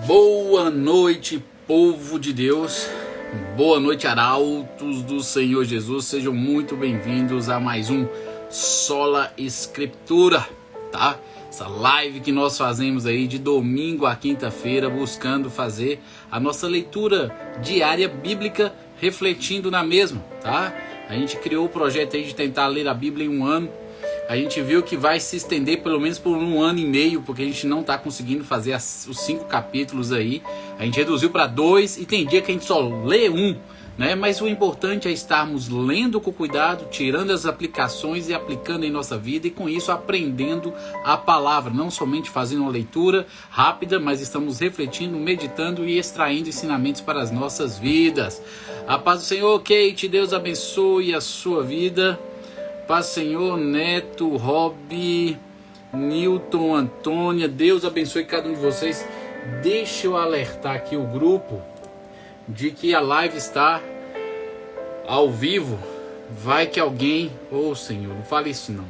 Boa noite, povo de Deus. Boa noite, arautos do Senhor Jesus. Sejam muito bem-vindos a mais um Sola Escritura, tá? Essa live que nós fazemos aí de domingo a quinta-feira, buscando fazer a nossa leitura diária bíblica, refletindo na mesma, tá? A gente criou o projeto aí de tentar ler a Bíblia em um ano. A gente viu que vai se estender pelo menos por um ano e meio, porque a gente não está conseguindo fazer os 5 capítulos aí. A gente reduziu para 2 e tem dia que a gente só lê um, né? Mas o importante é estarmos lendo com cuidado, tirando as aplicações e aplicando em nossa vida, e com isso aprendendo a palavra, não somente fazendo uma leitura rápida, mas estamos refletindo, meditando e extraindo ensinamentos para as nossas vidas. A paz do Senhor, Kate, Deus abençoe a sua vida. Paz Senhor, Neto, Rob, Newton, Antônia, Deus abençoe cada um de vocês. Deixa eu alertar aqui o grupo de que a live está ao vivo. Vai que alguém... Ô Senhor, não fale isso não.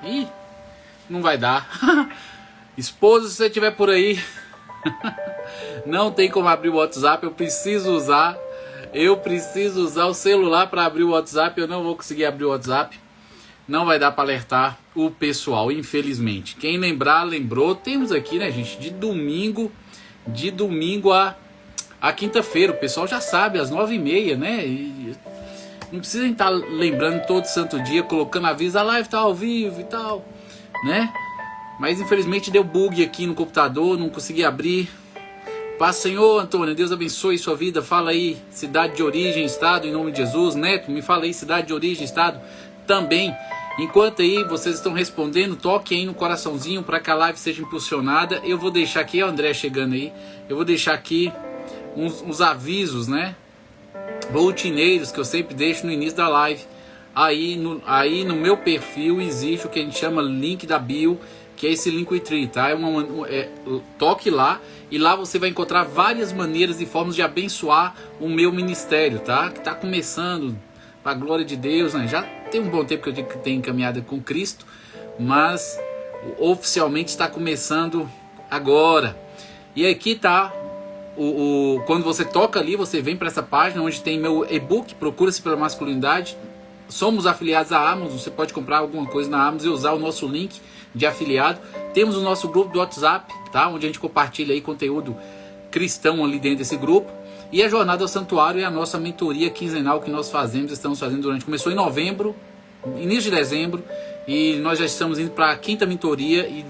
Ih, não vai dar. Esposa, se você estiver por aí, não tem como abrir o WhatsApp, eu preciso usar o celular para abrir o WhatsApp. Eu não vou conseguir abrir o WhatsApp. Não vai dar para alertar o pessoal, infelizmente. Quem lembrar, lembrou. Temos aqui, né, gente, de domingo a quinta-feira. O pessoal já sabe, às 9h30, né? E não precisa estar lembrando todo santo dia, colocando aviso, a live tá ao vivo e tal, né? Mas infelizmente deu bug aqui no computador, não consegui abrir. Paz Senhor, Antônio, Deus abençoe sua vida. Fala aí, cidade de origem, estado, em nome de Jesus. Neto, me fala aí, cidade de origem, estado também. Enquanto aí vocês estão respondendo, toque aí no coraçãozinho para que a live seja impulsionada. Eu vou deixar aqui, o André chegando aí, eu vou deixar aqui uns avisos, né, rotineiros que eu sempre deixo no início da live. Aí no meu perfil existe o que a gente chama link da bio, que é esse Linktree, tá? Toque lá e lá você vai encontrar várias maneiras e formas de abençoar o meu ministério, tá? Que tá começando, para a glória de Deus, né? Já tem um bom tempo que eu digo que tenho caminhada com Cristo, mas oficialmente está começando agora. E aqui tá, quando você toca ali, você vem para essa página onde tem meu e-book, Procura-se pela Masculinidade. Somos afiliados à Amazon, você pode comprar alguma coisa na Amazon e usar o nosso link de afiliado. Temos o nosso grupo do WhatsApp, tá? Onde a gente compartilha aí conteúdo cristão ali dentro desse grupo. E a Jornada ao Santuário é a nossa mentoria quinzenal que nós estamos fazendo começou em novembro, início de dezembro, e nós já estamos indo para a 5ª mentoria e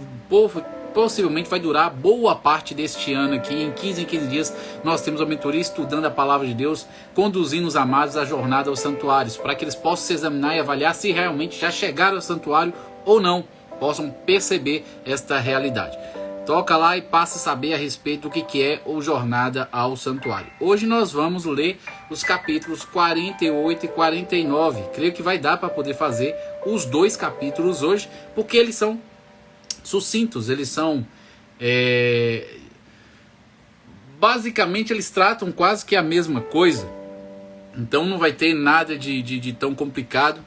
possivelmente vai durar boa parte deste ano aqui. Em 15 dias nós temos a mentoria estudando a palavra de Deus, conduzindo os amados à jornada aos santuários, para que eles possam se examinar e avaliar se realmente já chegaram ao santuário ou não, possam perceber esta realidade. Toca lá e passa a saber a respeito do que é o Jornada ao Santuário. Hoje nós vamos ler os capítulos 48 e 49. Creio que vai dar para poder fazer os 2 capítulos hoje, porque eles são sucintos, eles são... basicamente eles tratam quase que a mesma coisa. Então não vai ter nada de tão complicado.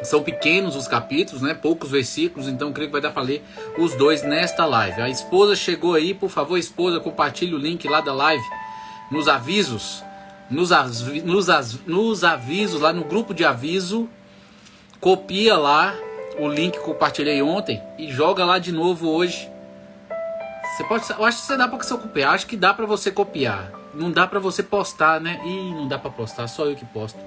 São pequenos os capítulos, né? Poucos versículos, então creio que vai dar para ler os 2 nesta live. A esposa chegou aí, por favor, esposa, compartilhe o link lá da live, nos avisos, nos avisos, lá no grupo de aviso, copia lá o link que compartilhei ontem e joga lá de novo hoje. Você pode, eu acho que você dá para você copiar, acho que dá para você copiar, não dá para você postar, né? Não dá para postar, só eu que posto.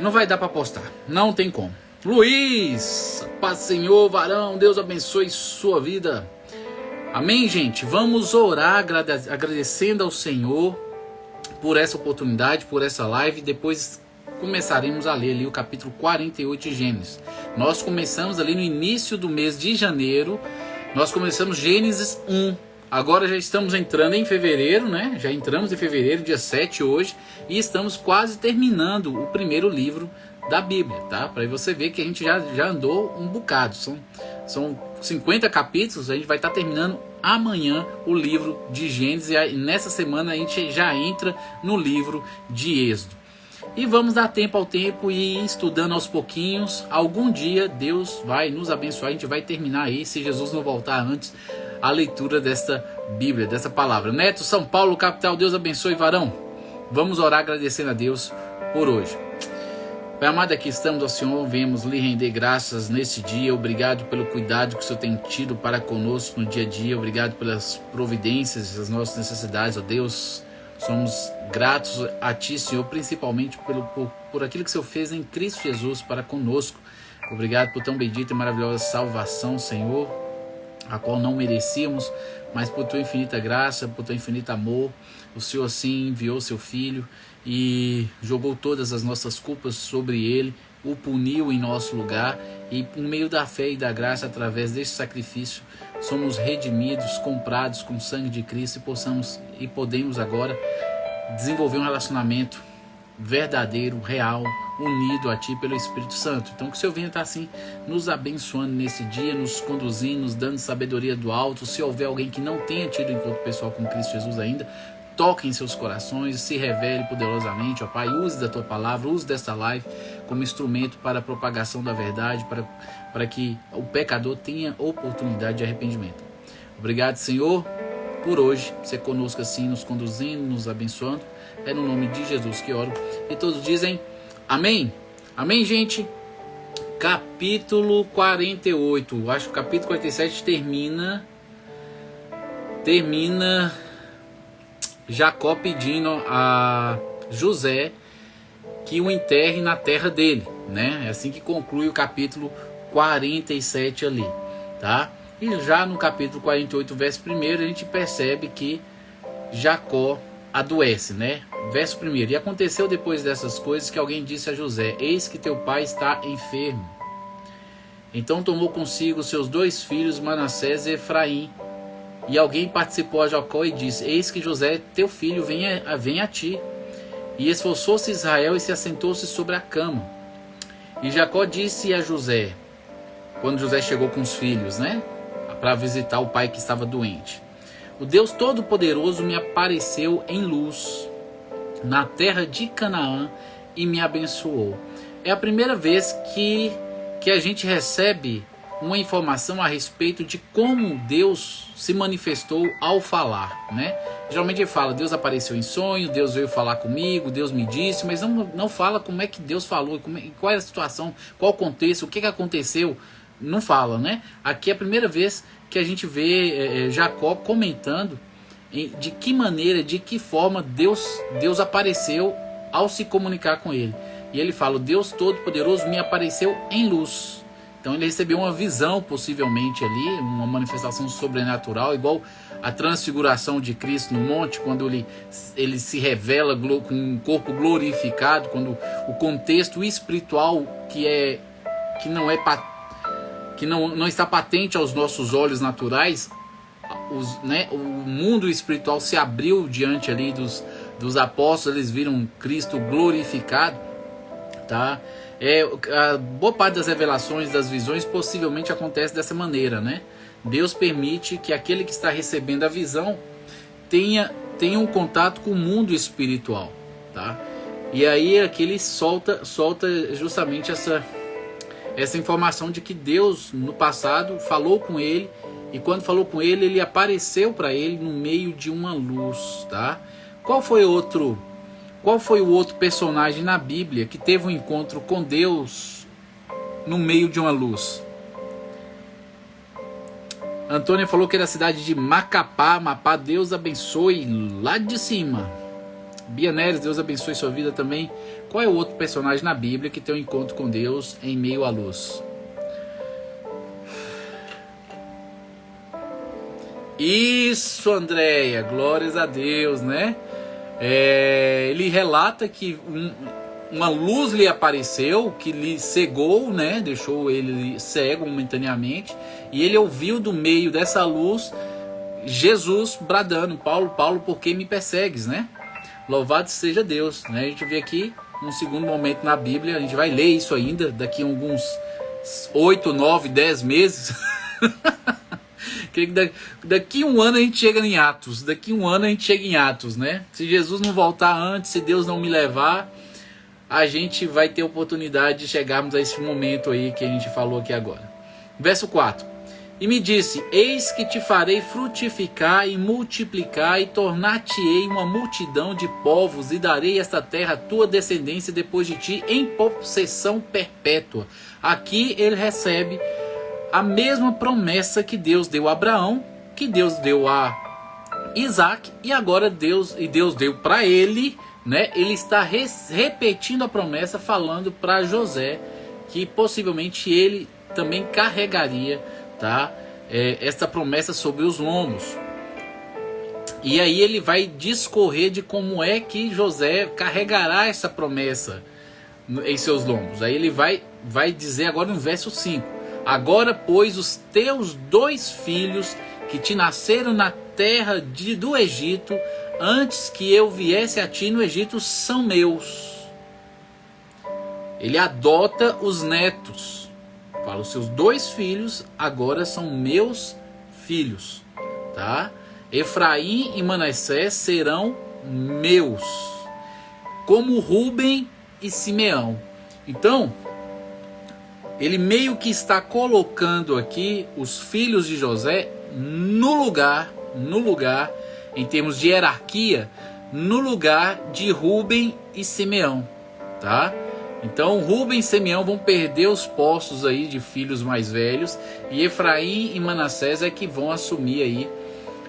Não vai dar para postar, não tem como. Luiz, paz Senhor, varão, Deus abençoe sua vida. Amém, gente? Vamos orar agradecendo ao Senhor por essa oportunidade, por essa live. Depois começaremos a ler ali o capítulo 48 de Gênesis. Nós começamos ali no início do mês de janeiro, nós começamos Gênesis 1. Agora já estamos entrando em fevereiro, né? Já entramos em fevereiro, dia 7 hoje, e estamos quase terminando o primeiro livro da Bíblia, tá? Para você ver que a gente já andou um bocado. São 50 capítulos, a gente vai estar terminando amanhã o livro de Gênesis, e nessa semana a gente já entra no livro de Êxodo. E vamos dar tempo ao tempo e ir estudando aos pouquinhos. Algum dia Deus vai nos abençoar, a gente vai terminar aí, se Jesus não voltar antes, a leitura desta Bíblia, dessa palavra. Neto, São Paulo, capital, Deus abençoe, varão. Vamos orar agradecendo a Deus por hoje. Pai amado, aqui estamos ao Senhor, viemos lhe render graças nesse dia. Obrigado pelo cuidado que o Senhor tem tido para conosco no dia a dia. Obrigado pelas providências, as nossas necessidades, ó Deus. Somos gratos a Ti, Senhor, principalmente por aquilo que o Senhor fez em Cristo Jesus para conosco. Obrigado por tão bendita e maravilhosa salvação, Senhor, a qual não merecíamos, mas por Tua infinita graça, por Teu infinito amor, o Senhor assim enviou Seu Filho e jogou todas as nossas culpas sobre Ele, o puniu em nosso lugar, e por meio da fé e da graça, através deste sacrifício, somos redimidos, comprados com o sangue de Cristo, e podemos agora desenvolver um relacionamento verdadeiro, real, unido a Ti pelo Espírito Santo. Então que o Senhor venha estar assim nos abençoando nesse dia, nos conduzindo, nos dando sabedoria do alto. Se houver alguém que não tenha tido encontro pessoal com Cristo Jesus ainda, toque em seus corações, se revele poderosamente, ó Pai. Use da Tua palavra, use desta live como instrumento para a propagação da verdade, para que o pecador tenha oportunidade de arrependimento. Obrigado, Senhor, por hoje, ser conosco assim, nos conduzindo, nos abençoando. É no nome de Jesus que oro. E todos dizem amém. Amém, gente. Capítulo 48. Acho que o capítulo 47 termina Jacó pedindo a José que o enterre na terra dele, né? É assim que conclui o capítulo 47 ali, tá? E já no capítulo 48, verso 1, a gente percebe que Jacó adoece, né? Verso 1: E aconteceu depois dessas coisas que alguém disse a José: Eis que teu pai está enfermo. Então tomou consigo seus 2 filhos, Manassés e Efraim. E alguém participou a Jacó e disse: Eis que José, teu filho, vem a ti. E esforçou-se Israel e se assentou-se sobre a cama. E Jacó disse a José, quando José chegou com os filhos, né, para visitar o pai que estava doente: O Deus Todo-Poderoso me apareceu em luz na terra de Canaã e me abençoou. É a primeira vez que a gente recebe uma informação a respeito de como Deus se manifestou ao falar, né? Geralmente ele fala: Deus apareceu em sonho, Deus veio falar comigo, Deus me disse, mas não fala como é que Deus falou, qual é a situação, qual o contexto, o que aconteceu, não fala, né? Aqui é a primeira vez que a gente vê Jacó comentando de que maneira, de que forma Deus apareceu ao se comunicar com ele. E ele fala: o Deus Todo-Poderoso me apareceu em luz. Então ele recebeu uma visão, possivelmente ali, uma manifestação sobrenatural, igual a transfiguração de Cristo no monte, quando ele se revela com um corpo glorificado, quando o contexto espiritual que não está patente aos nossos olhos naturais, o mundo espiritual se abriu diante ali dos apóstolos, eles viram Cristo glorificado, tá? A boa parte das revelações, das visões, possivelmente acontece dessa maneira, né? Deus permite que aquele que está recebendo a visão tenha um contato com o mundo espiritual, tá? E aí aqui ele solta justamente essa informação de que Deus no passado falou com ele, e quando falou com ele, ele apareceu para ele no meio de uma luz, tá? Qual foi o outro personagem na Bíblia que teve um encontro com Deus no meio de uma luz? Antônia falou que era a cidade de Macapá. Deus abençoe lá de cima. Bia Neres, Deus abençoe sua vida também. Qual é o outro personagem na Bíblia que tem um encontro com Deus em meio à luz? Isso, Andréia, glórias a Deus, né? Ele relata que uma luz lhe apareceu, que lhe cegou, né? Deixou ele cego momentaneamente, e ele ouviu do meio dessa luz Jesus bradando: Paulo, Paulo, por que me persegues, né? Louvado seja Deus, né? A gente vê aqui um segundo momento na Bíblia, a gente vai ler isso ainda daqui a alguns 8, 9, 10 meses. Daqui um ano a gente chega em Atos, né? Se Jesus não voltar antes, se Deus não me levar, a gente vai ter oportunidade de chegarmos a esse momento aí que a gente falou aqui agora. Verso 4. E me disse, eis que te farei frutificar e multiplicar e tornar-te-ei uma multidão de povos e darei esta terra à tua descendência depois de ti em possessão perpétua. Aqui ele recebe a mesma promessa que Deus deu a Abraão, que Deus deu a Isaac, e agora Deus deu para ele, né? Ele está repetindo a promessa, falando para José que possivelmente ele também carregaria, tá? Essa promessa sobre os lombos. E aí ele vai discorrer de como é que José carregará essa promessa em seus lombos. Aí ele vai dizer agora no verso 5: agora, pois, os teus 2 filhos que te nasceram na terra do Egito, antes que eu viesse a ti no Egito, são meus. Ele adota os netos. Fala, os seus 2 filhos agora são meus filhos, tá? Efraim e Manassés serão meus, como Rúben e Simeão. Então, ele meio que está colocando aqui os filhos de José no lugar, em termos de hierarquia, no lugar de Rúben e Simeão, tá? Então Rúben e Simeão vão perder os postos aí de filhos mais velhos, e Efraim e Manassés é que vão assumir aí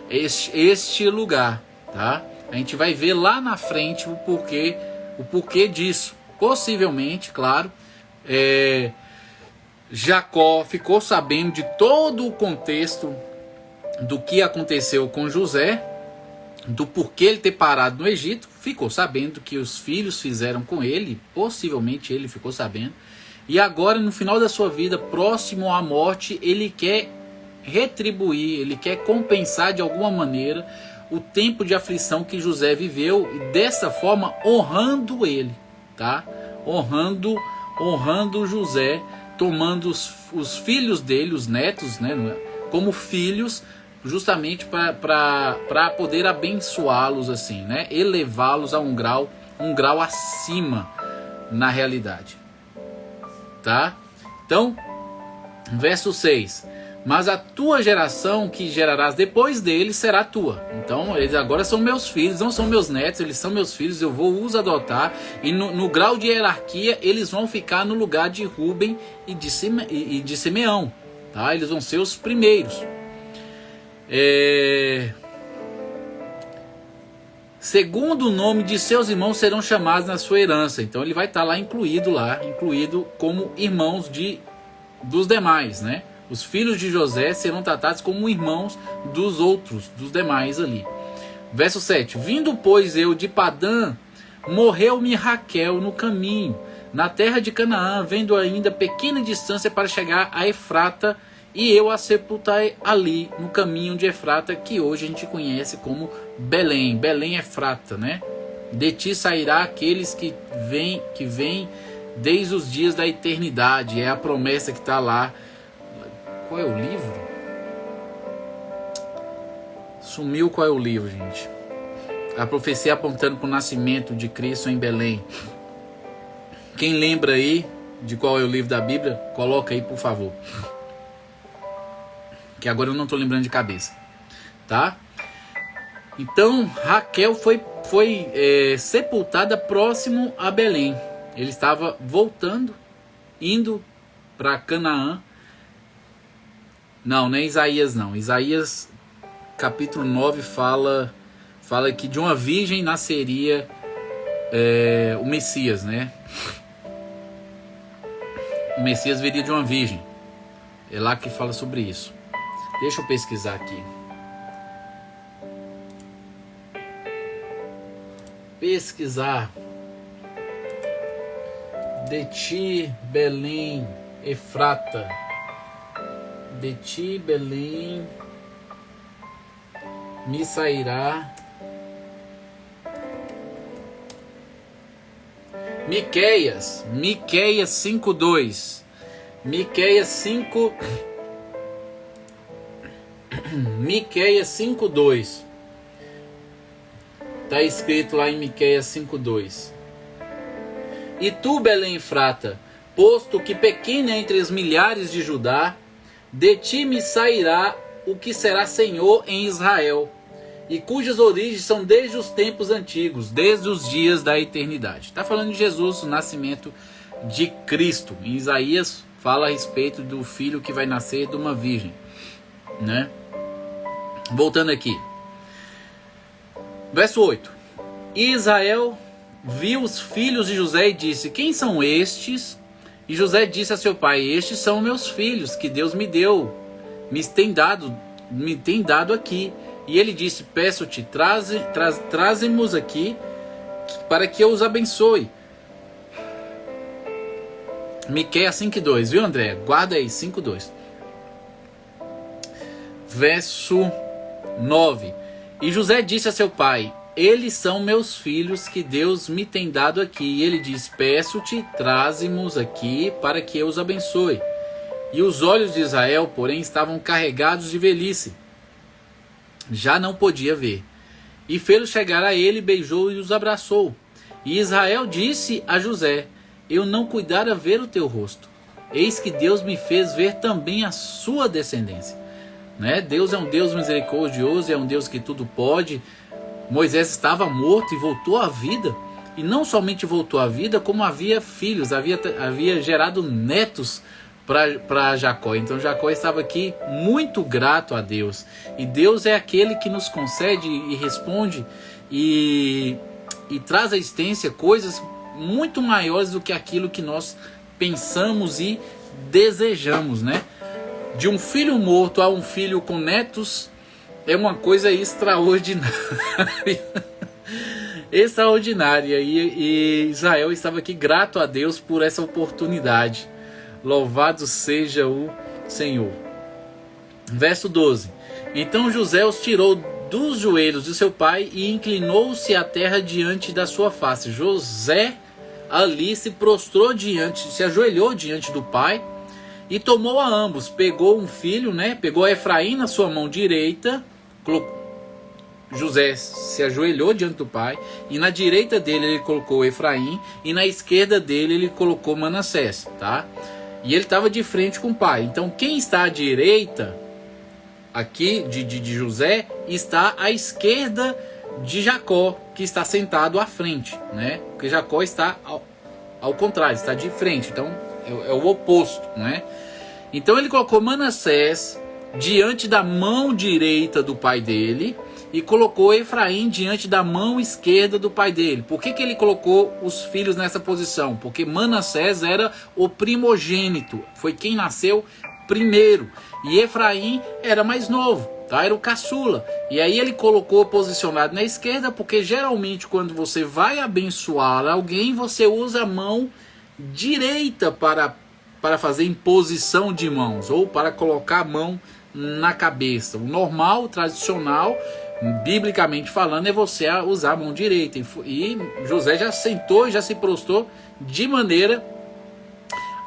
este lugar, tá? A gente vai ver lá na frente o porquê disso. Possivelmente, claro, Jacó ficou sabendo de todo o contexto do que aconteceu com José, do porquê ele ter parado no Egito, ficou sabendo que os filhos fizeram com ele, possivelmente ele ficou sabendo, e agora no final da sua vida, próximo à morte, ele quer retribuir, ele quer compensar de alguma maneira o tempo de aflição que José viveu, e dessa forma honrando ele, tá? Honrando José, tomando os filhos dele, os netos, né, como filhos, justamente para poder abençoá-los assim, né? Elevá-los a um grau acima na realidade, tá? Então, verso 6: mas a tua geração que gerarás depois deles será tua. Então, eles agora são meus filhos, não são meus netos, eles são meus filhos, eu vou os adotar, e no grau de hierarquia eles vão ficar no lugar de Rúben e de Simeão, tá? Eles vão ser os primeiros. Segundo o nome de seus irmãos serão chamados na sua herança. Então ele vai estar lá incluído como irmãos dos demais, né? Os filhos de José serão tratados como irmãos dos outros, dos demais ali. Verso 7: vindo, pois, eu de Padã, morreu-me Raquel no caminho, na terra de Canaã, vendo ainda pequena distância para chegar a Efrata, e eu a sepultei ali, no caminho de Efrata, que hoje a gente conhece como Belém. Belém Efrata, né? De ti sairá aqueles que vêm desde os dias da eternidade. É a promessa que está lá. Qual é o livro? Sumiu qual é o livro, gente. A profecia apontando para o nascimento de Cristo em Belém. Quem lembra aí de qual é o livro da Bíblia, coloca aí, por favor. Que agora eu não estou lembrando de cabeça, tá? Então Raquel foi sepultada próximo a Belém. Ele estava indo para Canaã. Não é Isaías não. Isaías capítulo 9 fala que de uma virgem nasceria o Messias, né? O Messias viria de uma virgem. É lá que fala sobre isso. Deixa eu pesquisar aqui. Pesquisar. De ti, Belém, Efrata. De ti, Belém, me sairá. Miqueias 5:2. Miqueias 5:2. Está escrito lá em Miqueias 5:2. E tu, Belém Efrata, posto que pequena entre os milhares de Judá, de ti me sairá o que será Senhor em Israel, e cujas origens são desde os tempos antigos, desde os dias da eternidade. Está falando de Jesus, o nascimento de Cristo. Em Isaías fala a respeito do filho que vai nascer de uma virgem, né? Voltando aqui. Verso 8. E Israel viu os filhos de José e disse: quem são estes? E José disse a seu pai: estes são meus filhos que Deus me deu, me tem dado aqui. E ele disse: peço-te, traze-mos aqui para que eu os abençoe. Miqueias 5:2, viu, André? Guarda aí, 5:2. Verso 9. E José disse a seu pai: eles são meus filhos que Deus me tem dado aqui. E ele diz: peço-te, traze-mos aqui para que eu os abençoe. E os olhos de Israel, porém, estavam carregados de velhice, já não podia ver. E fê-los chegar a ele, beijou e os abraçou. E Israel disse a José: eu não cuidara ver o teu rosto, eis que Deus me fez ver também a sua descendência. Né? Deus é um Deus misericordioso, é um Deus que tudo pode. Moisés estava morto e voltou à vida. E não somente voltou à vida, como havia filhos, havia gerado netos para Jacó. Então Jacó estava aqui muito grato a Deus. E Deus é aquele que nos concede e responde e traz à existência coisas muito maiores do que aquilo que nós pensamos e desejamos, né? De um filho morto a um filho com netos é uma coisa extraordinária. Extraordinária. E Israel estava aqui grato a Deus por essa oportunidade. Louvado seja o Senhor. Verso 12. Então José os tirou dos joelhos de seu pai e inclinou-se à terra diante da sua face. José ali se prostrou se ajoelhou diante do pai e tomou a ambos. Pegou um filho, né? Pegou a Efraim na sua mão direita. José se ajoelhou diante do pai e na direita dele ele colocou Efraim e na esquerda dele ele colocou Manassés, tá? E ele estava de frente com o pai. Então quem está à direita aqui de José está à esquerda de Jacó, que está sentado à frente, né? Porque Jacó está ao contrário, está de frente. Então é o oposto, né? Então ele colocou Manassés diante da mão direita do pai dele e colocou Efraim diante da mão esquerda do pai dele. Por que ele colocou os filhos nessa posição? Porque Manassés era o primogênito, foi quem nasceu primeiro, e Efraim era mais novo, tá? Era o caçula. E aí ele colocou posicionado na esquerda, porque geralmente quando você vai abençoar alguém, você usa a mão direita para fazer imposição de mãos, ou para colocar a mão na cabeça. O normal, o tradicional, biblicamente falando, é você usar a mão direita. E José já sentou e já se prostrou de maneira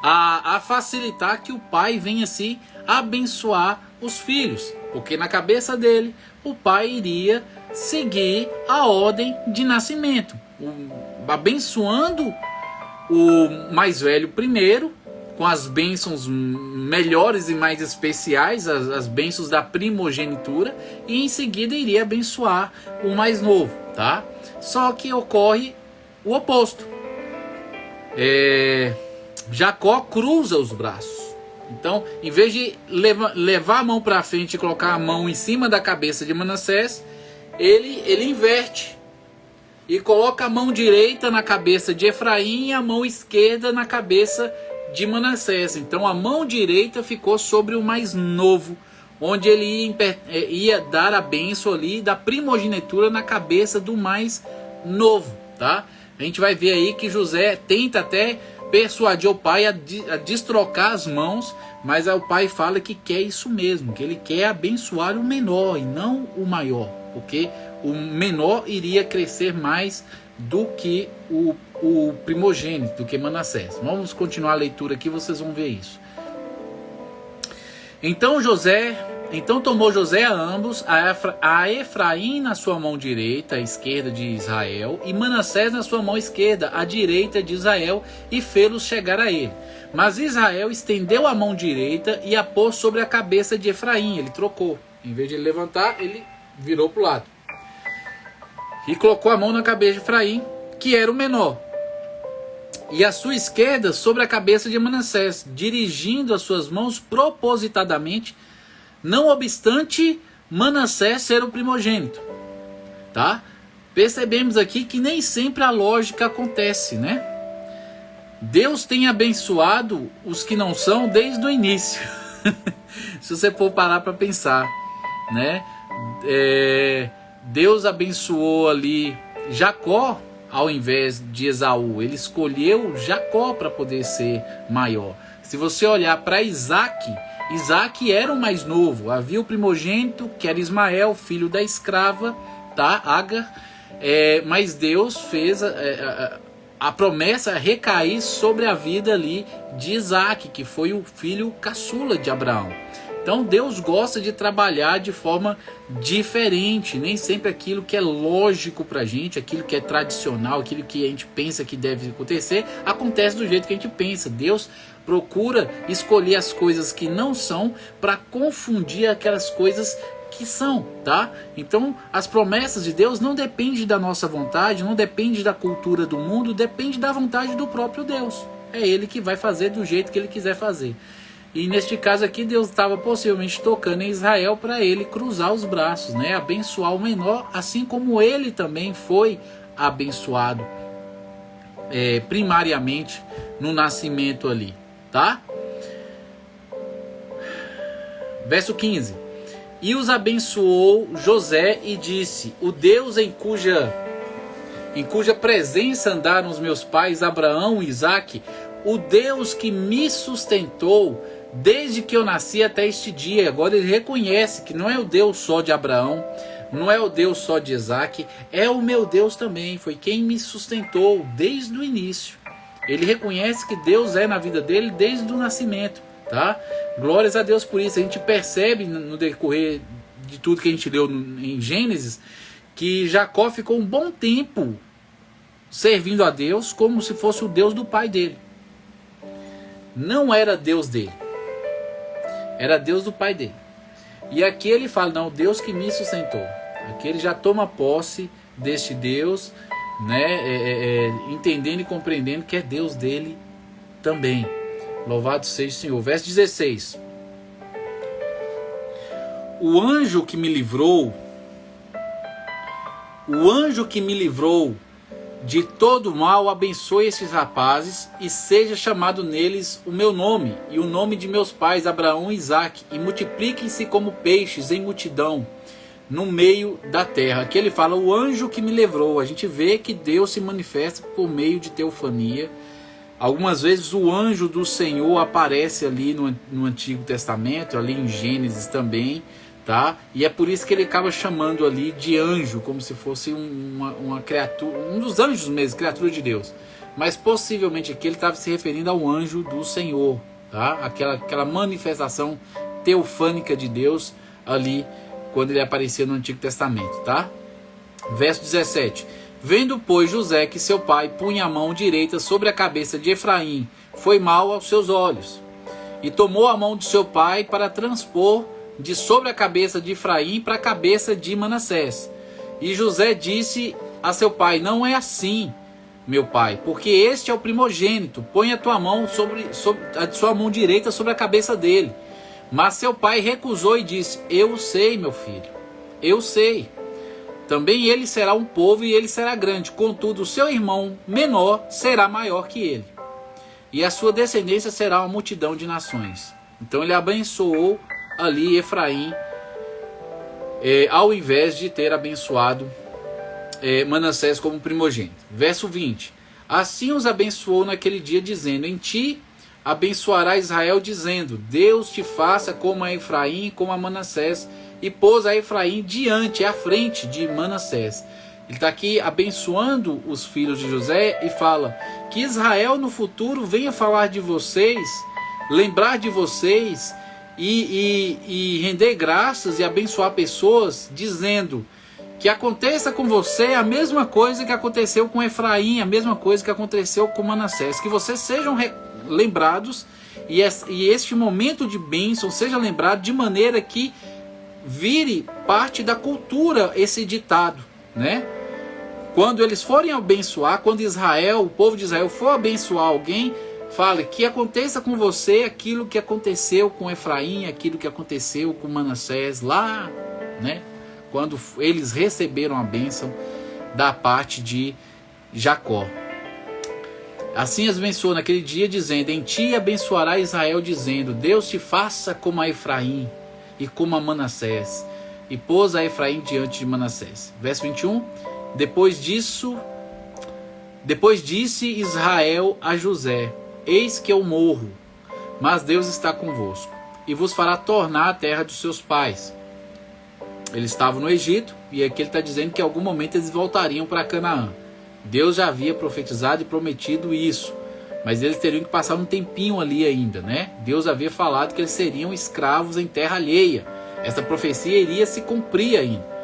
a facilitar que o pai venha se abençoar os filhos. Porque na cabeça dele, o pai iria seguir a ordem de nascimento, abençoando o mais velho primeiro, com as bênçãos melhores e mais especiais, as bênçãos da primogenitura, e em seguida iria abençoar o mais novo, tá? Só que ocorre o oposto. Jacó cruza os braços. Então, em vez de levar a mão para frente e colocar a mão em cima da cabeça de Manassés, ele inverte e coloca a mão direita na cabeça de Efraim e a mão esquerda na cabeça de Manassés. Então a mão direita ficou sobre o mais novo, onde ele ia dar a bênção ali da primogenitura na cabeça do mais novo, tá? A gente vai ver aí que José tenta até persuadir o pai a destrocar as mãos, mas o pai fala que quer isso mesmo, que ele quer abençoar o menor e não o maior, porque o menor iria crescer mais do que o primogênito, do que Manassés. Vamos continuar a leitura aqui, vocês vão ver isso. Então José Então tomou José a ambos, a Efraim na sua mão direita, a esquerda de Israel, e Manassés na sua mão esquerda, a direita de Israel, e fê-los chegar a ele. Mas Israel estendeu a mão direita e a pôs sobre a cabeça de Efraim. Ele trocou. Em vez de ele levantar, ele virou para o lado. E colocou a mão na cabeça de Efraim, que era o menor, e a sua esquerda sobre a cabeça de Manassés, dirigindo as suas mãos propositadamente, não obstante Manassés ser o primogênito, tá? Percebemos aqui que nem sempre a lógica acontece, né? Deus tem abençoado os que não são desde o início. Se você for parar para pensar, né? Deus abençoou ali Jacó ao invés de Esaú. Ele escolheu Jacó para poder ser maior. Se você olhar para Isaac era o mais novo. Havia o primogênito, que era Ismael, filho da escrava, tá? Agar. Mas Deus fez a promessa recair sobre a vida ali de Isaac, que foi o filho caçula de Abraão. Então Deus gosta de trabalhar de forma diferente. Nem sempre aquilo que é lógico pra gente, aquilo que é tradicional, aquilo que a gente pensa que deve acontecer, acontece do jeito que a gente pensa. Deus procura escolher as coisas que não são para confundir aquelas coisas que são, tá? Então as promessas de Deus não dependem da nossa vontade, não depende da cultura do mundo, depende da vontade do próprio Deus. É Ele que vai fazer do jeito que Ele quiser fazer. E neste caso aqui, Deus estava possivelmente tocando em Israel para ele cruzar os braços, né? Abençoar o menor, assim como ele também foi abençoado primariamente no nascimento ali, tá? Verso 15. E os abençoou José e disse: o Deus em cuja presença andaram os meus pais Abraão e Isaque, o Deus que me sustentou desde que eu nasci até este dia. Agora ele reconhece que não é o Deus só de Abraão, não é o Deus só de Isaque, é o meu Deus também, foi quem me sustentou desde o início. Ele reconhece que Deus é na vida dele desde o nascimento, tá? Glórias a Deus por isso. A gente percebe no decorrer de tudo que a gente leu em Gênesis, que Jacó ficou um bom tempo servindo a Deus como se fosse o Deus do pai dele. Não era Deus dele, era Deus do pai dele. E aqui ele fala, não, Deus que me sustentou. Aqui ele já toma posse deste Deus, né? Entendendo e compreendendo que é Deus dele também. Louvado seja o Senhor. Verso 16. O anjo que me livrou de todo mal, abençoe esses rapazes e seja chamado neles o meu nome e o nome de meus pais Abraão e Isaque, e multipliquem-se como peixes em multidão no meio da terra. Aqui ele fala o anjo que me livrou. A gente vê que Deus se manifesta por meio de teofania. Algumas vezes o anjo do Senhor aparece ali no Antigo Testamento, ali em Gênesis também, tá? E é por isso que ele acaba chamando ali de anjo, como se fosse uma criatura, um dos anjos mesmo, criatura de Deus. Mas possivelmente aqui ele estava se referindo ao anjo do Senhor, tá? Aquela manifestação teofânica de Deus ali, quando ele aparecia no Antigo Testamento, tá? Verso 17. Vendo, pois, José que seu pai punha a mão direita sobre a cabeça de Efraim, foi mal aos seus olhos, e tomou a mão de seu pai para transpor de sobre a cabeça de Efraim para a cabeça de Manassés. E José disse a seu pai: não é assim, meu pai, porque este é o primogênito. Põe a tua mão sobre a sua mão direita sobre a cabeça dele. Mas seu pai recusou e disse: eu sei, meu filho, eu sei. Também ele será um povo e ele será grande. Contudo, o seu irmão menor será maior que ele, e a sua descendência será uma multidão de nações. Então ele abençoou ali Efraim, ao invés de ter abençoado Manassés como primogênito. Verso 20. Assim os abençoou naquele dia, dizendo: em ti abençoará Israel, dizendo: Deus te faça como a Efraim e como a Manassés. E pôs a Efraim à frente de Manassés. Ele está aqui abençoando os filhos de José e fala que Israel no futuro venha falar de vocês, lembrar de vocês e render graças e abençoar pessoas, dizendo que aconteça com você a mesma coisa que aconteceu com Efraim, a mesma coisa que aconteceu com Manassés, que vocês sejam lembrados e este momento de bênção seja lembrado de maneira que vire parte da cultura esse ditado, né? Quando eles forem abençoar, quando Israel, o povo de Israel for abençoar alguém, fale que aconteça com você aquilo que aconteceu com Efraim, aquilo que aconteceu com Manassés lá, né? Quando eles receberam a bênção da parte de Jacó. Assim as abençoou naquele dia, dizendo: em ti abençoará Israel, dizendo: Deus te faça como a Efraim e como a Manassés. E pôs a Efraim diante de Manassés. Verso 21. Depois disse Israel a José: eis que eu morro, mas Deus está convosco, e vos fará tornar a terra dos seus pais. Eles estavam no Egito, e aqui ele está dizendo que em algum momento eles voltariam para Canaã. Deus já havia profetizado e prometido isso, mas eles teriam que passar um tempinho ali ainda, né? Deus havia falado que eles seriam escravos em terra alheia. Essa profecia iria se cumprir ainda.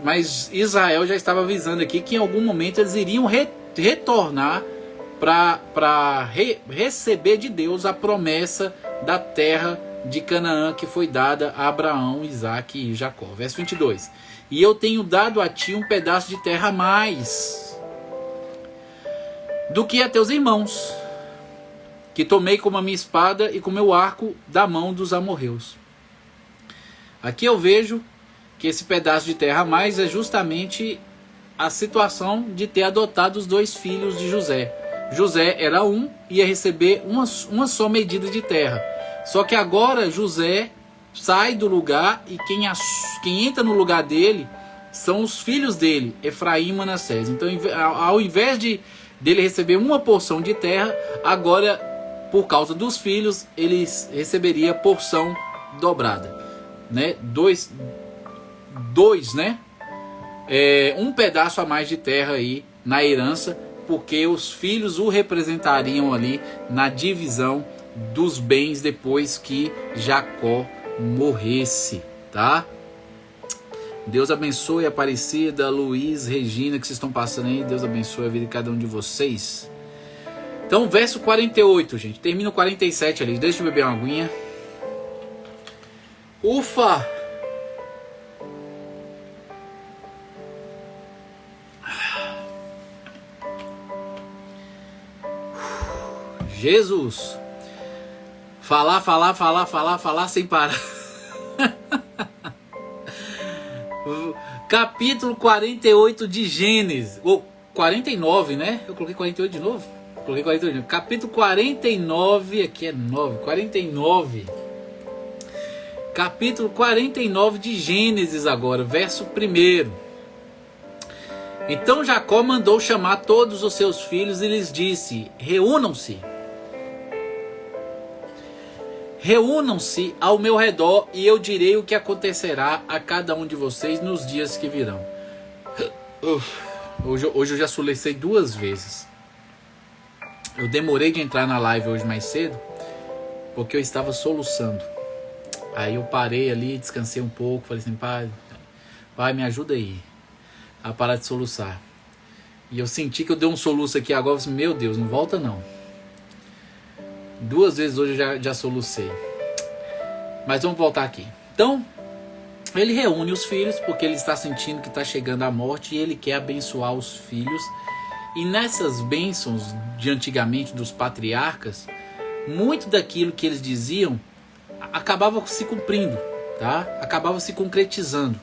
Mas Israel já estava avisando aqui que em algum momento eles iriam retornar para receber de Deus a promessa da terra de Canaã que foi dada a Abraão, Isaque e Jacó. Verso 22. E eu tenho dado a ti um pedaço de terra a mais do que a teus irmãos, que tomei com a minha espada e com meu arco da mão dos amorreus. Aqui eu vejo que esse pedaço de terra a mais é justamente a situação de ter adotado os 2 filhos de José. José era ia receber uma só medida de terra. Só que agora José sai do lugar e quem entra no lugar dele são os filhos dele, Efraim e Manassés. Então, ao invés dele receber uma porção de terra, agora, por causa dos filhos, ele receberia porção dobrada, né? Dois, né? Um pedaço a mais de terra aí na herança, porque os filhos o representariam ali na divisão dos bens depois que Jacó morresse, tá? Deus abençoe a Aparecida, Luiz, Regina, que vocês estão passando aí. Deus abençoe a vida de cada um de vocês. Então, verso 48, gente. Termina o 47 ali. Deixa eu beber uma aguinha. Ufa! Jesus! Falar sem parar. Capítulo 48 de Gênesis. Ou 49, né? Eu coloquei 48 de novo? Coloquei 48 de novo. Capítulo 49, aqui é 9, 49. Capítulo 49 de Gênesis agora, verso 1. Então Jacó mandou chamar todos os seus filhos e lhes disse: reúnam-se ao meu redor, e eu direi o que acontecerá a cada um de vocês nos dias que virão. Hoje eu já solecei 2 vezes. Eu demorei de entrar na live hoje mais cedo, porque eu estava soluçando. Aí eu parei ali, descansei um pouco, falei assim: pai, me ajuda aí a parar de soluçar. E eu senti que eu dei um soluço aqui agora, eu falei: meu Deus, não volta não. 2 vezes hoje eu já solucei. Mas vamos voltar aqui. Então, ele reúne os filhos, porque ele está sentindo que está chegando a morte, e ele quer abençoar os filhos. E nessas bênçãos de antigamente dos patriarcas, muito daquilo que eles diziam acabava se cumprindo, tá? Acabava se concretizando.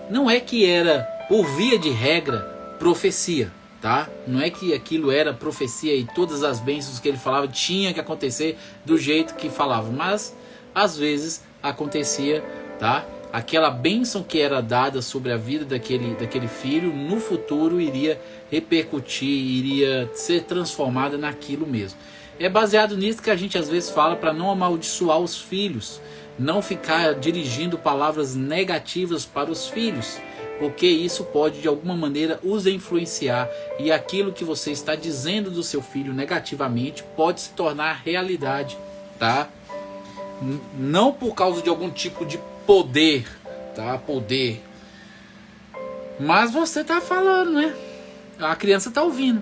Não é que era, por via de regra, profecia, tá? Não é que aquilo era profecia e todas as bênçãos que ele falava tinha que acontecer do jeito que falava, mas às vezes acontecia, tá? Aquela bênção que era dada sobre a vida daquele filho, no futuro iria repercutir, iria ser transformada naquilo mesmo. É baseado nisso que a gente às vezes fala para não amaldiçoar os filhos, não ficar dirigindo palavras negativas para os filhos, porque isso pode de alguma maneira os influenciar, e aquilo que você está dizendo do seu filho negativamente pode se tornar realidade, tá? Não por causa de algum tipo de poder, tá? Poder. Mas você tá falando, né? A criança tá ouvindo.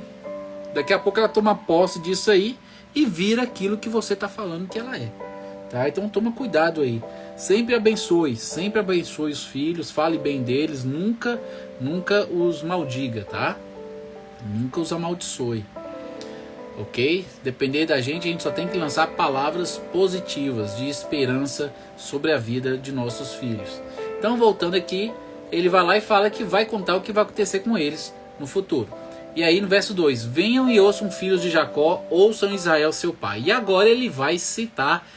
Daqui a pouco ela toma posse disso aí e vira aquilo que você tá falando que ela é. Tá? Então toma cuidado aí. Sempre abençoe os filhos, fale bem deles, nunca os maldiga, tá? Nunca os amaldiçoe. Ok? Depender da gente, a gente só tem que lançar palavras positivas, de esperança sobre a vida de nossos filhos. Então, voltando aqui, ele vai lá e fala que vai contar o que vai acontecer com eles no futuro. E aí no verso 2, venham e ouçam filhos de Jacó, ouçam Israel seu pai. E agora ele vai citar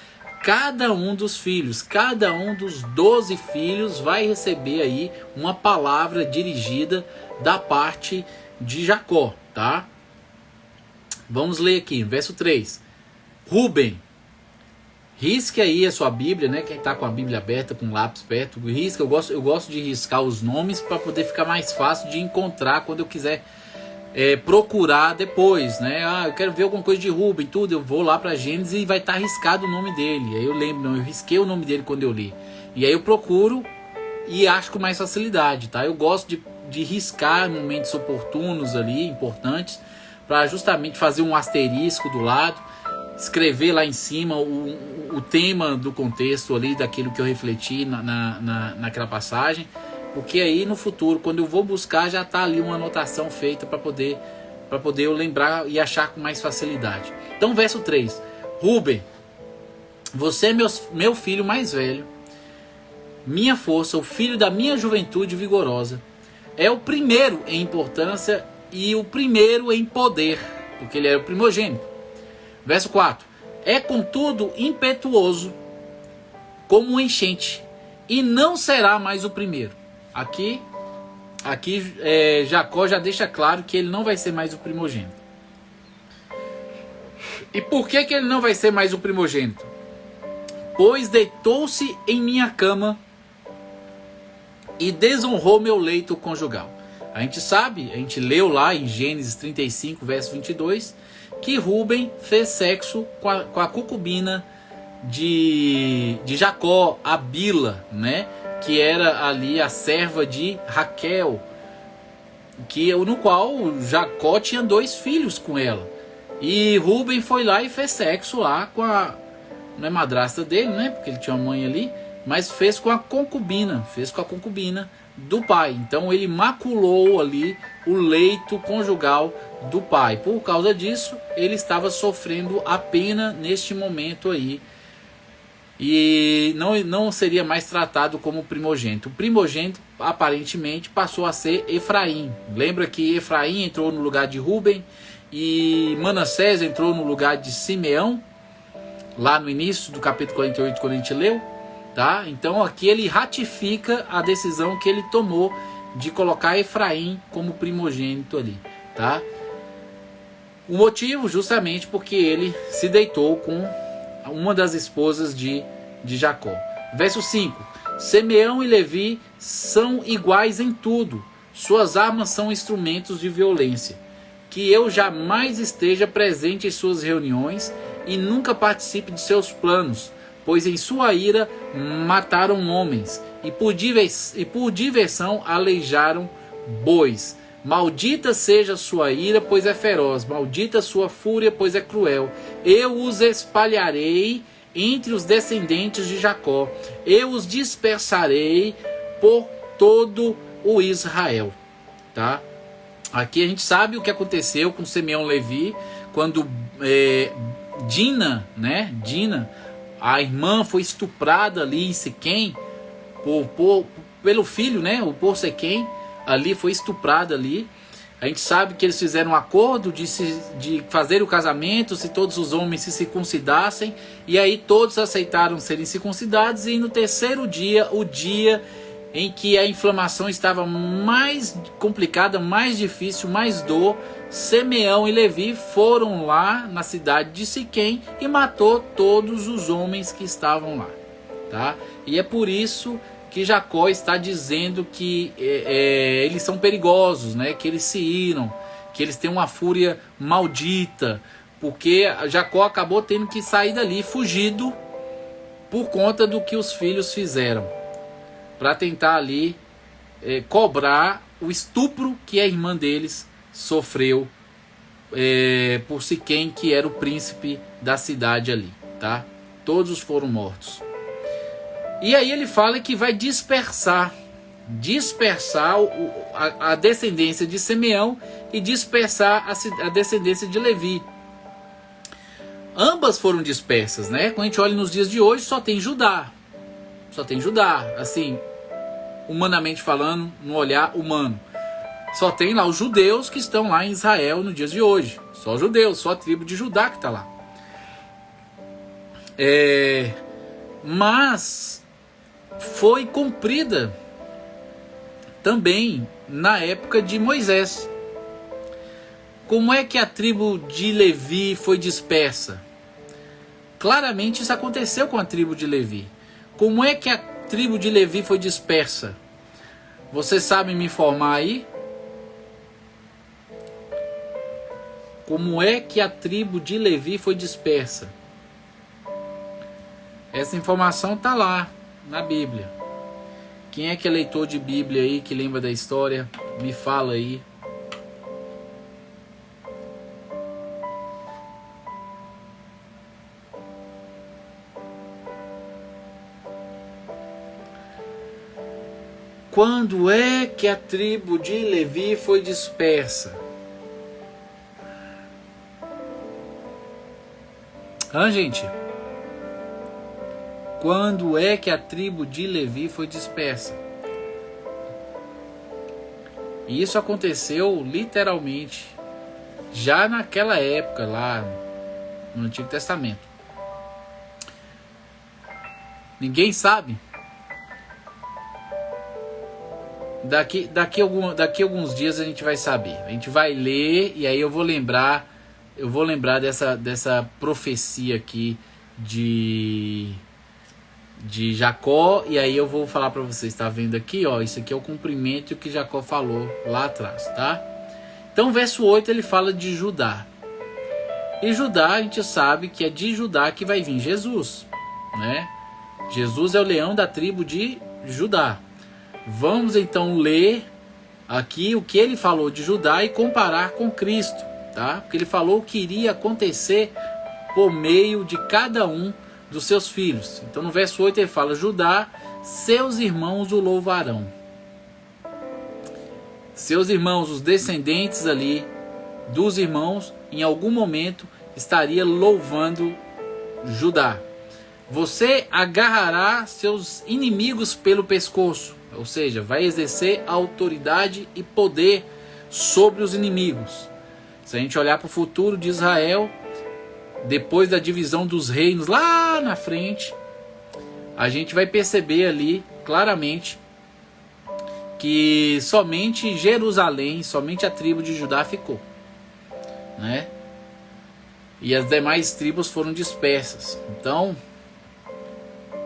cada um dos filhos, cada um dos 12 filhos vai receber aí uma palavra dirigida da parte de Jacó, tá? Vamos ler aqui, verso 3. Rúben, risque aí a sua Bíblia, né? Quem está com a Bíblia aberta, com o lápis perto, risca. Eu gosto de riscar os nomes para poder ficar mais fácil de encontrar quando eu quiser procurar depois, né? Eu quero ver alguma coisa de Rúben, tudo. Eu vou lá para Gênesis e vai estar arriscado o nome dele. Aí eu lembro, não, eu risquei o nome dele quando eu li. E aí eu procuro e acho com mais facilidade, tá? Eu gosto de riscar momentos oportunos ali, importantes, para justamente fazer um asterisco do lado, escrever lá em cima o tema do contexto ali, daquilo que eu refleti naquela passagem, porque aí no futuro, quando eu vou buscar, já está ali uma anotação feita para poder eu lembrar e achar com mais facilidade. Então, verso 3, Rúben, você é meu filho mais velho, minha força, o filho da minha juventude vigorosa, é o primeiro em importância e o primeiro em poder, porque ele era o primogênito. Verso 4. É contudo impetuoso como um enchente, e não será mais o primeiro. Aqui Jacó já deixa claro que ele não vai ser mais o primogênito. E por que ele não vai ser mais o primogênito? Pois deitou-se em minha cama e desonrou meu leito conjugal. A gente sabe, a gente leu lá em Gênesis 35, verso 22, que Rúben fez sexo com a concubina de Jacó, a Bila, né? Que era ali a serva de Raquel, no qual Jacó tinha 2 filhos com ela. E Rúben foi lá e fez sexo lá com não é madrasta dele, né? Porque ele tinha uma mãe ali, mas fez com a concubina do pai. Então ele maculou ali o leito conjugal do pai. Por causa disso, ele estava sofrendo a pena neste momento aí. E não seria mais tratado como primogênito. O primogênito aparentemente passou a ser Efraim. Lembra que Efraim entrou no lugar de Rúben e Manassés entrou no lugar de Simeão, lá no início do capítulo 48, quando a gente leu. Tá? Então aqui ele ratifica a decisão que ele tomou de colocar Efraim como primogênito ali. Tá? O motivo justamente porque ele se deitou com uma das esposas de Jacó. Verso 5. Simeão e Levi são iguais em tudo. Suas armas são instrumentos de violência. Que eu jamais esteja presente em suas reuniões e nunca participe de seus planos, pois em sua ira mataram homens e por diversão aleijaram bois. Maldita seja sua ira, pois é feroz. Maldita sua fúria, pois é cruel. Eu os espalharei entre os descendentes de Jacó. Eu os dispersarei por todo o Israel. Tá? Aqui a gente sabe o que aconteceu com Simeão e Levi, quando Dina, a irmã, foi estuprada ali em Siquém, pelo filho, né? Por Siquém, ali foi estuprada ali. A gente sabe que eles fizeram um acordo de fazer o casamento se todos os homens se circuncidassem, e aí todos aceitaram serem circuncidados, e no terceiro dia, o dia em que a inflamação estava mais complicada, mais difícil, mais dor, Simeão e Levi foram lá na cidade de Siquém e matou todos os homens que estavam lá, tá? E é por isso que Jacó está dizendo que eles são perigosos, né? Que eles se iram, que eles têm uma fúria maldita, porque Jacó acabou tendo que sair dali fugido, por conta do que os filhos fizeram, para tentar ali cobrar o estupro que a irmã deles sofreu por Siquém, que era o príncipe da cidade ali, tá? Todos foram mortos. E aí ele fala que vai dispersar a descendência de Simeão e dispersar a descendência de Levi. Ambas foram dispersas, né? Quando a gente olha nos dias de hoje, só tem Judá. Só tem Judá, assim, humanamente falando, no olhar humano. Só tem lá os judeus que estão lá em Israel nos dias de hoje. Só os judeus, só a tribo de Judá que está lá. Mas foi cumprida também na época de Moisés. Como é que a tribo de Levi foi dispersa? Claramente isso aconteceu com a tribo de Levi. Como é que a tribo de Levi foi dispersa? Vocês sabem me informar aí? Como é que a tribo de Levi foi dispersa? Essa informação está lá na Bíblia. Quem é que é leitor de Bíblia aí, que lembra da história? Me fala aí. Quando é que a tribo de Levi foi dispersa? Gente? Quando é que a tribo de Levi foi dispersa? E isso aconteceu literalmente já naquela época lá no Antigo Testamento. Ninguém sabe. Daqui a alguns dias a gente vai saber. A gente vai ler e aí eu vou lembrar dessa profecia aqui de Jacó, e aí eu vou falar para vocês, está vendo aqui, ó, isso aqui é o cumprimento que Jacó falou lá atrás, tá? Então, verso 8 ele fala de Judá. E Judá, a gente sabe que é de Judá que vai vir Jesus, né? Jesus é o leão da tribo de Judá. Vamos então ler aqui o que ele falou de Judá e comparar com Cristo, tá? Porque ele falou que iria acontecer por meio de cada um dos seus filhos. Então no verso 8 ele fala: Judá, seus irmãos o louvarão. Seus irmãos, os descendentes ali dos irmãos, em algum momento estaria louvando Judá. Você agarrará seus inimigos pelo pescoço, ou seja, vai exercer autoridade e poder sobre os inimigos. Se a gente olhar para o futuro de Israel, depois da divisão dos reinos lá na frente, a gente vai perceber ali claramente que somente Jerusalém, somente a tribo de Judá ficou, né? E as demais tribos foram dispersas. Então,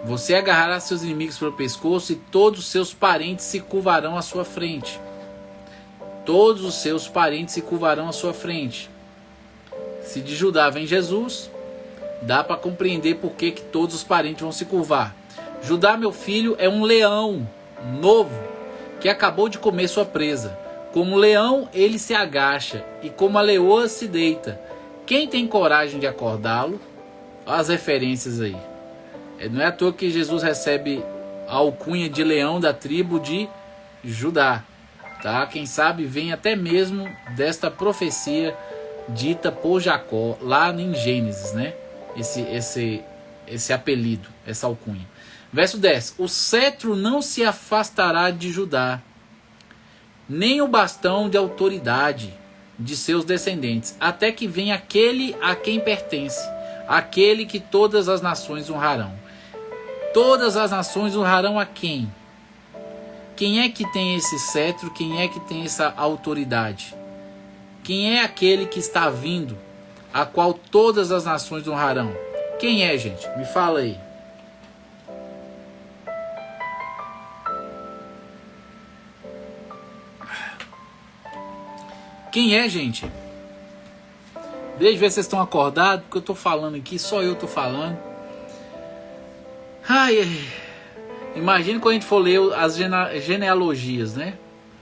você agarrará seus inimigos pelo pescoço e todos os seus parentes se curvarão à sua frente. Todos os seus parentes se curvarão à sua frente. Se de Judá vem Jesus, dá para compreender por que todos os parentes vão se curvar. Judá, meu filho, é um leão novo que acabou de comer sua presa. Como leão, ele se agacha, e como a leoa se deita. Quem tem coragem de acordá-lo? Olha as referências aí. Não é à toa que Jesus recebe a alcunha de leão da tribo de Judá, tá? Quem sabe vem até mesmo desta profecia dita por Jacó lá em Gênesis, né? Esse apelido, essa alcunha. Verso 10: o cetro não se afastará de Judá, nem o bastão de autoridade de seus descendentes, até que venha aquele a quem pertence, aquele que todas as nações honrarão. Todas as nações honrarão a quem? Quem é que tem esse cetro? Quem é que tem essa autoridade? Quem é aquele que está vindo, a qual todas as nações honrarão? Quem é, gente? Me fala aí. Quem é, gente? Deixa eu ver se vocês estão acordados, porque eu estou falando aqui, só eu estou falando. Ai, imagina quando a gente for ler as genealogias, né?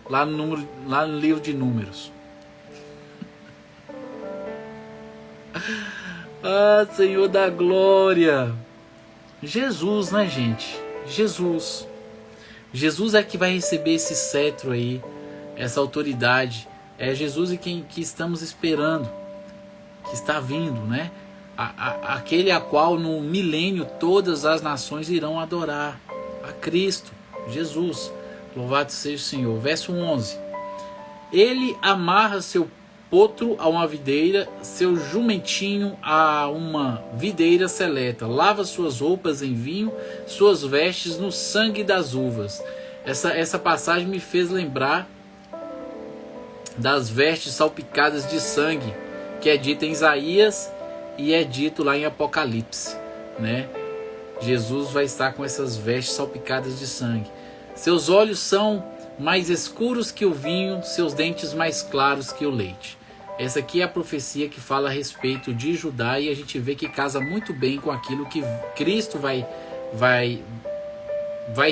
Lá no livro de Números. Ah, Senhor da glória. Jesus, né, gente? Jesus. Jesus é que vai receber esse cetro aí, essa autoridade. É Jesus e quem que estamos esperando, que está vindo, né? Aquele a qual no milênio todas as nações irão adorar. A Cristo, Jesus. Louvado seja o Senhor. Verso 11. Ele amarra seu potro a uma videira, seu jumentinho a uma videira seleta. Lava suas roupas em vinho, suas vestes no sangue das uvas. Essa passagem me fez lembrar das vestes salpicadas de sangue, que é dito em Isaías e é dito lá em Apocalipse, né? Jesus vai estar com essas vestes salpicadas de sangue. Seus olhos são mais escuros que o vinho, seus dentes mais claros que o leite. Essa aqui é a profecia que fala a respeito de Judá e a gente vê que casa muito bem com aquilo que Cristo vai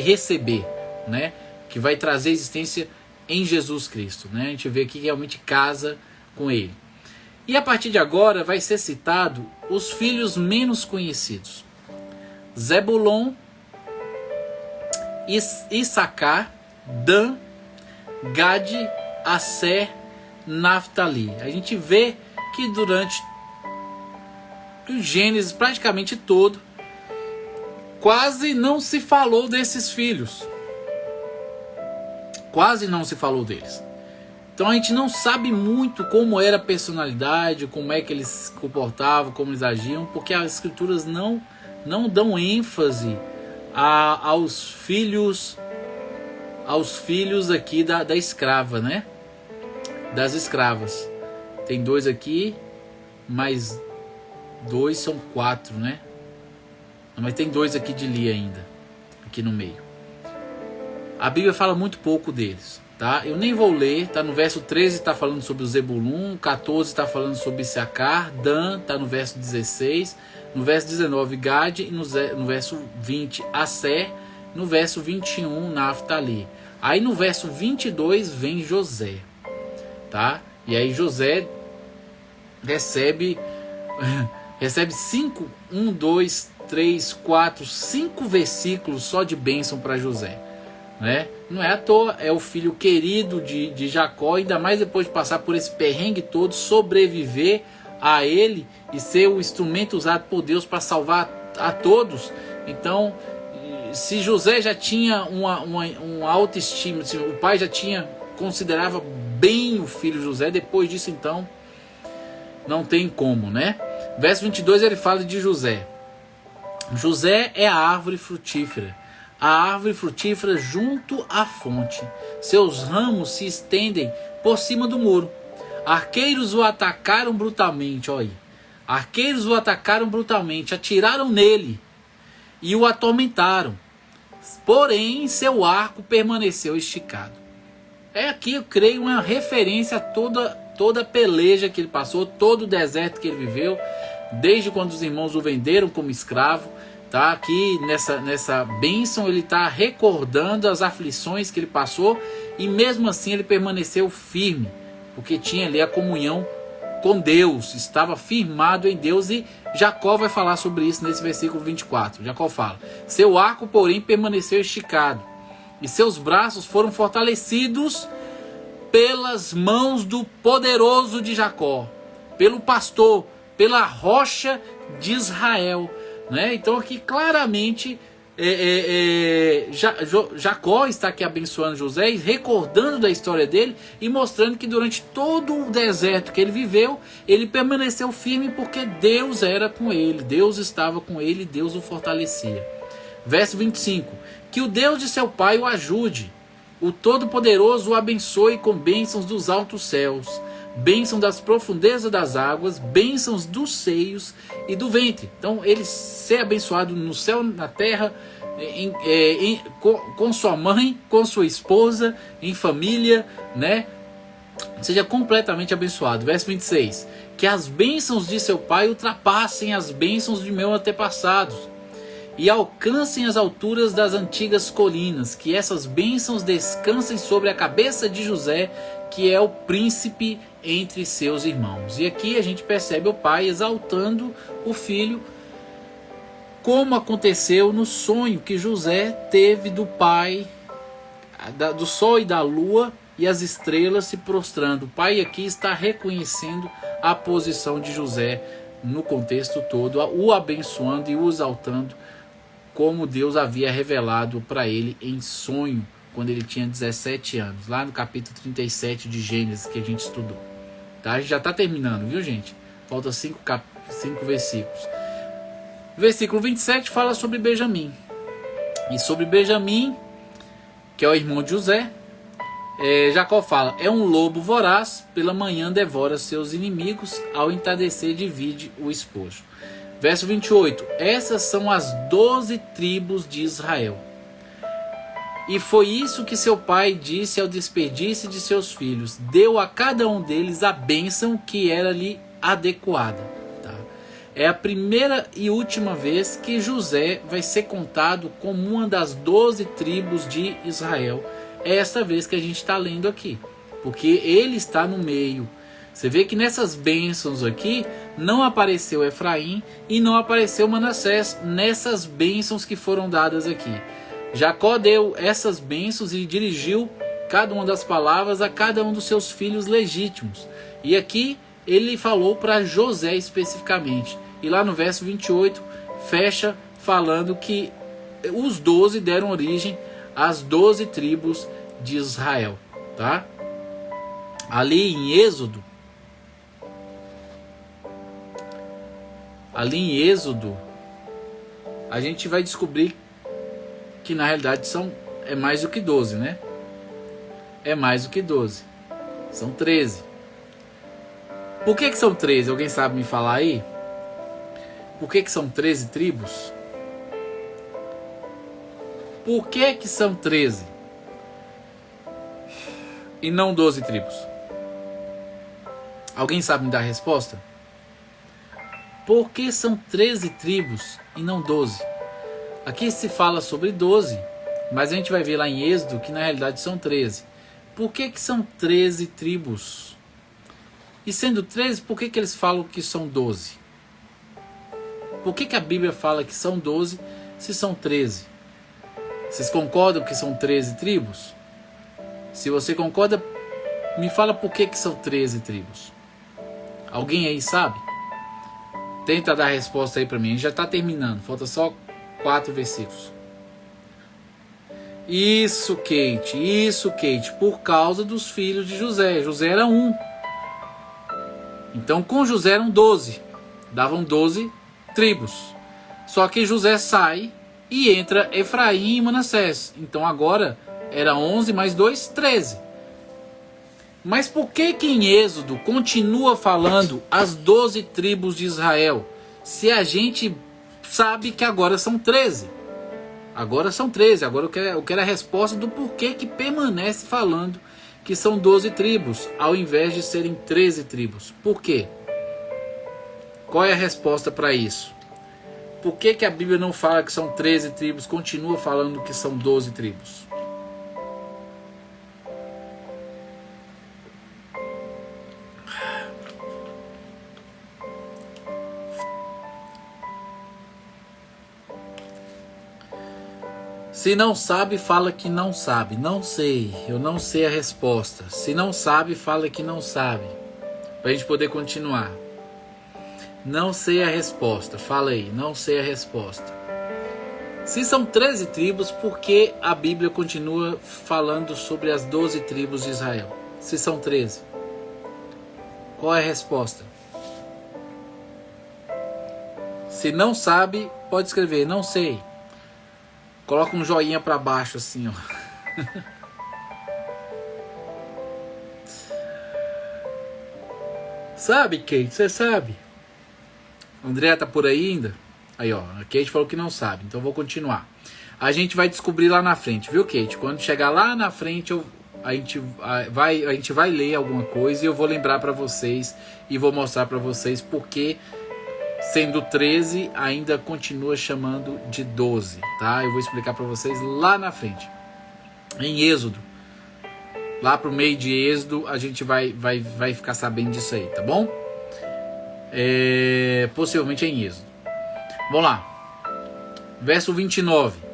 receber, né? Que vai trazer existência em Jesus Cristo, né? A gente vê que realmente casa com ele. E a partir de agora vai ser citado os filhos menos conhecidos: Zebulon, Issacar, Dan, Gade, Asser, Naftali. A gente vê que durante o Gênesis praticamente todo, quase não se falou desses filhos. Quase não se falou deles. Então a gente não sabe muito como era a personalidade, como é que eles se comportavam, como eles agiam, porque as escrituras não dão ênfase aos filhos aqui da escrava, né? Das escravas. Tem 2 aqui, mais 2 são 4, né? Mas tem 2 aqui de Lia ainda, aqui no meio. A Bíblia fala muito pouco deles, tá? Eu nem vou ler, tá? No verso 13 está falando sobre o Zebulun, 14 está falando sobre Issacar, Dan está no verso 16, no verso 19 Gade e no verso 20 Asser, no verso 21 Naftali. Aí no verso 22 vem José, tá? E aí José recebe 5, 1, 2, 3, 4, 5 versículos só de bênção para José, né? Não é à toa, é o filho querido de Jacó, ainda mais depois de passar por esse perrengue todo, sobreviver a ele e ser o instrumento usado por Deus para salvar a todos. Então, se José já tinha uma autoestima, se o pai já considerava bem o filho José, depois disso então não tem como, né? Verso 22 ele fala de José. José é a árvore frutífera, a árvore frutífera junto à fonte. Seus ramos se estendem por cima do muro. Arqueiros o atacaram brutalmente, olha aí. Arqueiros o atacaram brutalmente, atiraram nele e o atormentaram. Porém, seu arco permaneceu esticado. É aqui, eu creio, uma referência a toda a peleja que ele passou, todo o deserto que ele viveu, desde quando os irmãos o venderam como escravo. Tá? Aqui nessa bênção ele está recordando as aflições que ele passou e mesmo assim ele permaneceu firme, porque tinha ali a comunhão com Deus, estava firmado em Deus. E Jacó vai falar sobre isso nesse versículo 24. Jacó fala: seu arco, porém, permaneceu esticado e seus braços foram fortalecidos pelas mãos do poderoso de Jacó, pelo pastor, pela rocha de Israel, né? Então aqui claramente Jacó está aqui abençoando José, recordando da história dele e mostrando que durante todo o deserto que ele viveu, ele permaneceu firme porque Deus era com ele, Deus estava com ele, Deus o fortalecia. Verso 25: que o Deus de seu pai o ajude, o Todo-Poderoso o abençoe com bênçãos dos altos céus, bênção das profundezas das águas, bênçãos dos seios e do ventre. Então ele ser abençoado no céu, na terra, com sua mãe, com sua esposa, em família, né? Seja completamente abençoado. Verso 26: que as bênçãos de seu pai ultrapassem as bênçãos de meus antepassados e alcancem as alturas das antigas colinas, que essas bênçãos descansem sobre a cabeça de José, que é o príncipe entre seus irmãos. E aqui a gente percebe o pai exaltando o filho, como aconteceu no sonho que José teve do pai, do sol e da lua e as estrelas se prostrando. O pai aqui está reconhecendo a posição de José no contexto todo, o abençoando e o exaltando, como Deus havia revelado para ele em sonho, quando ele tinha 17 anos, lá no capítulo 37 de Gênesis, que a gente estudou. Tá? A gente já está terminando, viu, gente? Falta 5 versículos. Versículo 27 fala sobre Benjamim. E sobre Benjamim, que é o irmão de José, Jacó fala: é um lobo voraz, pela manhã devora seus inimigos, ao entardecer divide o esposo. Verso 28, essas são as 12 tribos de Israel. E foi isso que seu pai disse ao despedir-se de seus filhos: deu a cada um deles a bênção que era-lhe adequada. Tá? É a primeira e última vez que José vai ser contado como uma das 12 tribos de Israel. É esta vez que a gente está lendo aqui, porque ele está no meio. Você vê que nessas bênçãos aqui não apareceu Efraim e não apareceu Manassés, nessas bênçãos que foram dadas aqui. Jacó deu essas bênçãos e dirigiu cada uma das palavras a cada um dos seus filhos legítimos. E aqui ele falou para José especificamente. E lá no verso 28 fecha falando que os 12 deram origem às 12 tribos de Israel. Tá? Ali em Êxodo, a gente vai descobrir que na realidade é mais do que 12, né? É mais do que 12. São 13. Por que são 13? Alguém sabe me falar aí? Por que são 13 tribos? Por que são 13? E não 12 tribos? Alguém sabe me dar a resposta? Por que são 13 tribos e não 12? Aqui se fala sobre 12, mas a gente vai ver lá em Êxodo que na realidade são 13. Por que são 13 tribos? E sendo 13, por que eles falam que são 12? Por que a Bíblia fala que são 12 se são 13? Vocês concordam que são 13 tribos? Se você concorda, me fala por que são 13 tribos. Alguém aí sabe? Tenta dar a resposta aí para mim. A gente já está terminando, falta só 4 versículos. Isso, Kate, por causa dos filhos de José. José era um. Então com José eram 12. Davam 12 tribos. Só que José sai e entra Efraim e Manassés. Então agora era 11 mais 2, 13. Mas por que em Êxodo continua falando as 12 tribos de Israel? Se a gente sabe que agora são 13. Agora são 13. Agora eu quero a resposta do porquê que permanece falando que são 12 tribos, ao invés de serem 13 tribos. Por quê? Qual é a resposta para isso? Por que a Bíblia não fala que são 13 tribos, continua falando que são 12 tribos? Se não sabe, fala que não sabe. Não sei, eu não sei a resposta. Se não sabe, fala que não sabe. Para a gente poder continuar. Não sei a resposta. Fala aí, não sei a resposta. Se são 13 tribos, por que a Bíblia continua falando sobre as 12 tribos de Israel? Se são 13. Qual é a resposta? Se não sabe, pode escrever, não sei. Coloca um joinha para baixo assim, ó. Sabe, Kate? Você sabe? André tá por aí ainda? Aí, ó. A Kate falou que não sabe, então eu vou continuar. A gente vai descobrir lá na frente, viu, Kate? Quando chegar lá na frente, a gente vai ler alguma coisa e eu vou lembrar para vocês e vou mostrar para vocês porque sendo 13, ainda continua chamando de 12, tá? Eu vou explicar para vocês lá na frente. Em Êxodo, lá pro meio de Êxodo, a gente vai ficar sabendo disso aí, tá bom? Possivelmente em Êxodo. Vamos lá. Verso 29.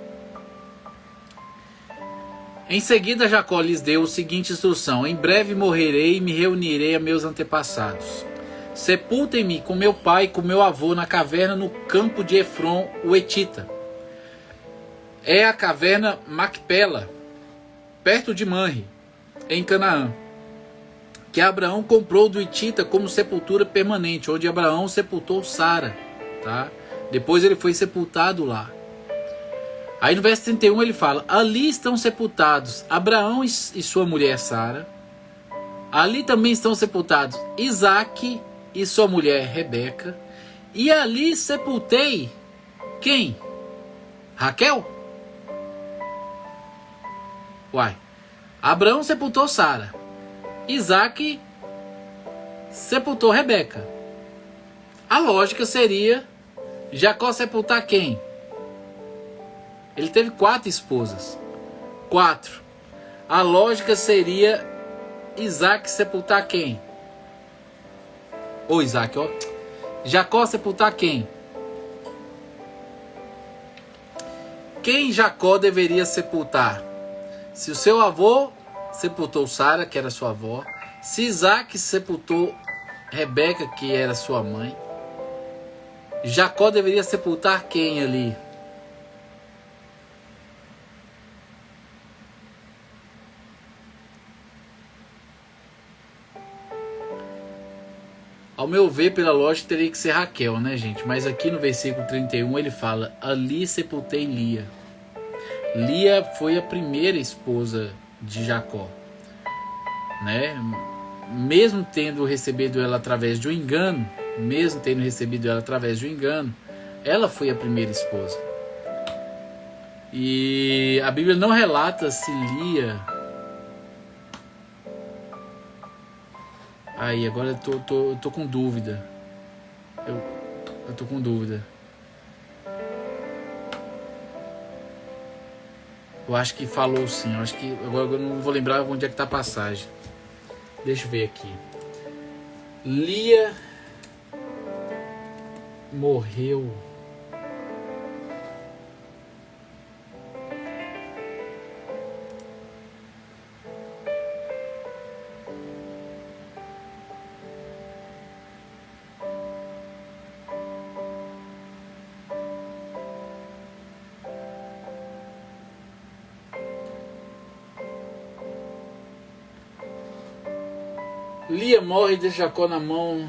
Em seguida, Jacó lhes deu a seguinte instrução: em breve morrerei e me reunirei a meus antepassados. Sepultem-me com meu pai e com meu avô na caverna no campo de Efron, o Etita. É a caverna Macpela, perto de Manre, em Canaã, que Abraão comprou do Etita como sepultura permanente, onde Abraão sepultou Sara, tá? Depois ele foi sepultado lá. Aí no verso 31 ele fala: ali estão sepultados Abraão e sua mulher Sara. Ali também estão sepultados Isaque e sua mulher Rebeca. E ali sepultei quem? Raquel? Uai, Abraão sepultou Sara, Isaque sepultou Rebeca. A lógica seria Jacó sepultar quem? Ele teve 4 esposas. 4. A lógica seria Isaque sepultar quem? Ô Isaque, ó. Jacó sepultar quem? Quem Jacó deveria sepultar? Se o seu avô sepultou Sara, que era sua avó, se Isaque sepultou Rebeca, que era sua mãe, Jacó deveria sepultar quem ali? Ao meu ver, pela lógica, teria que ser Raquel, né, gente? Mas aqui no versículo 31 ele fala: ali sepultei Lia. Lia foi a primeira esposa de Jacó, né? Mesmo tendo recebido ela através de um engano, ela foi a primeira esposa. E a Bíblia não relata se Lia... Aí, agora eu tô com dúvida. Eu tô com dúvida. Eu acho que falou sim. Eu acho que agora eu não vou lembrar onde é que tá a passagem. Deixa eu ver aqui. Lia morreu. Lia morre e deixa Jacó na mão.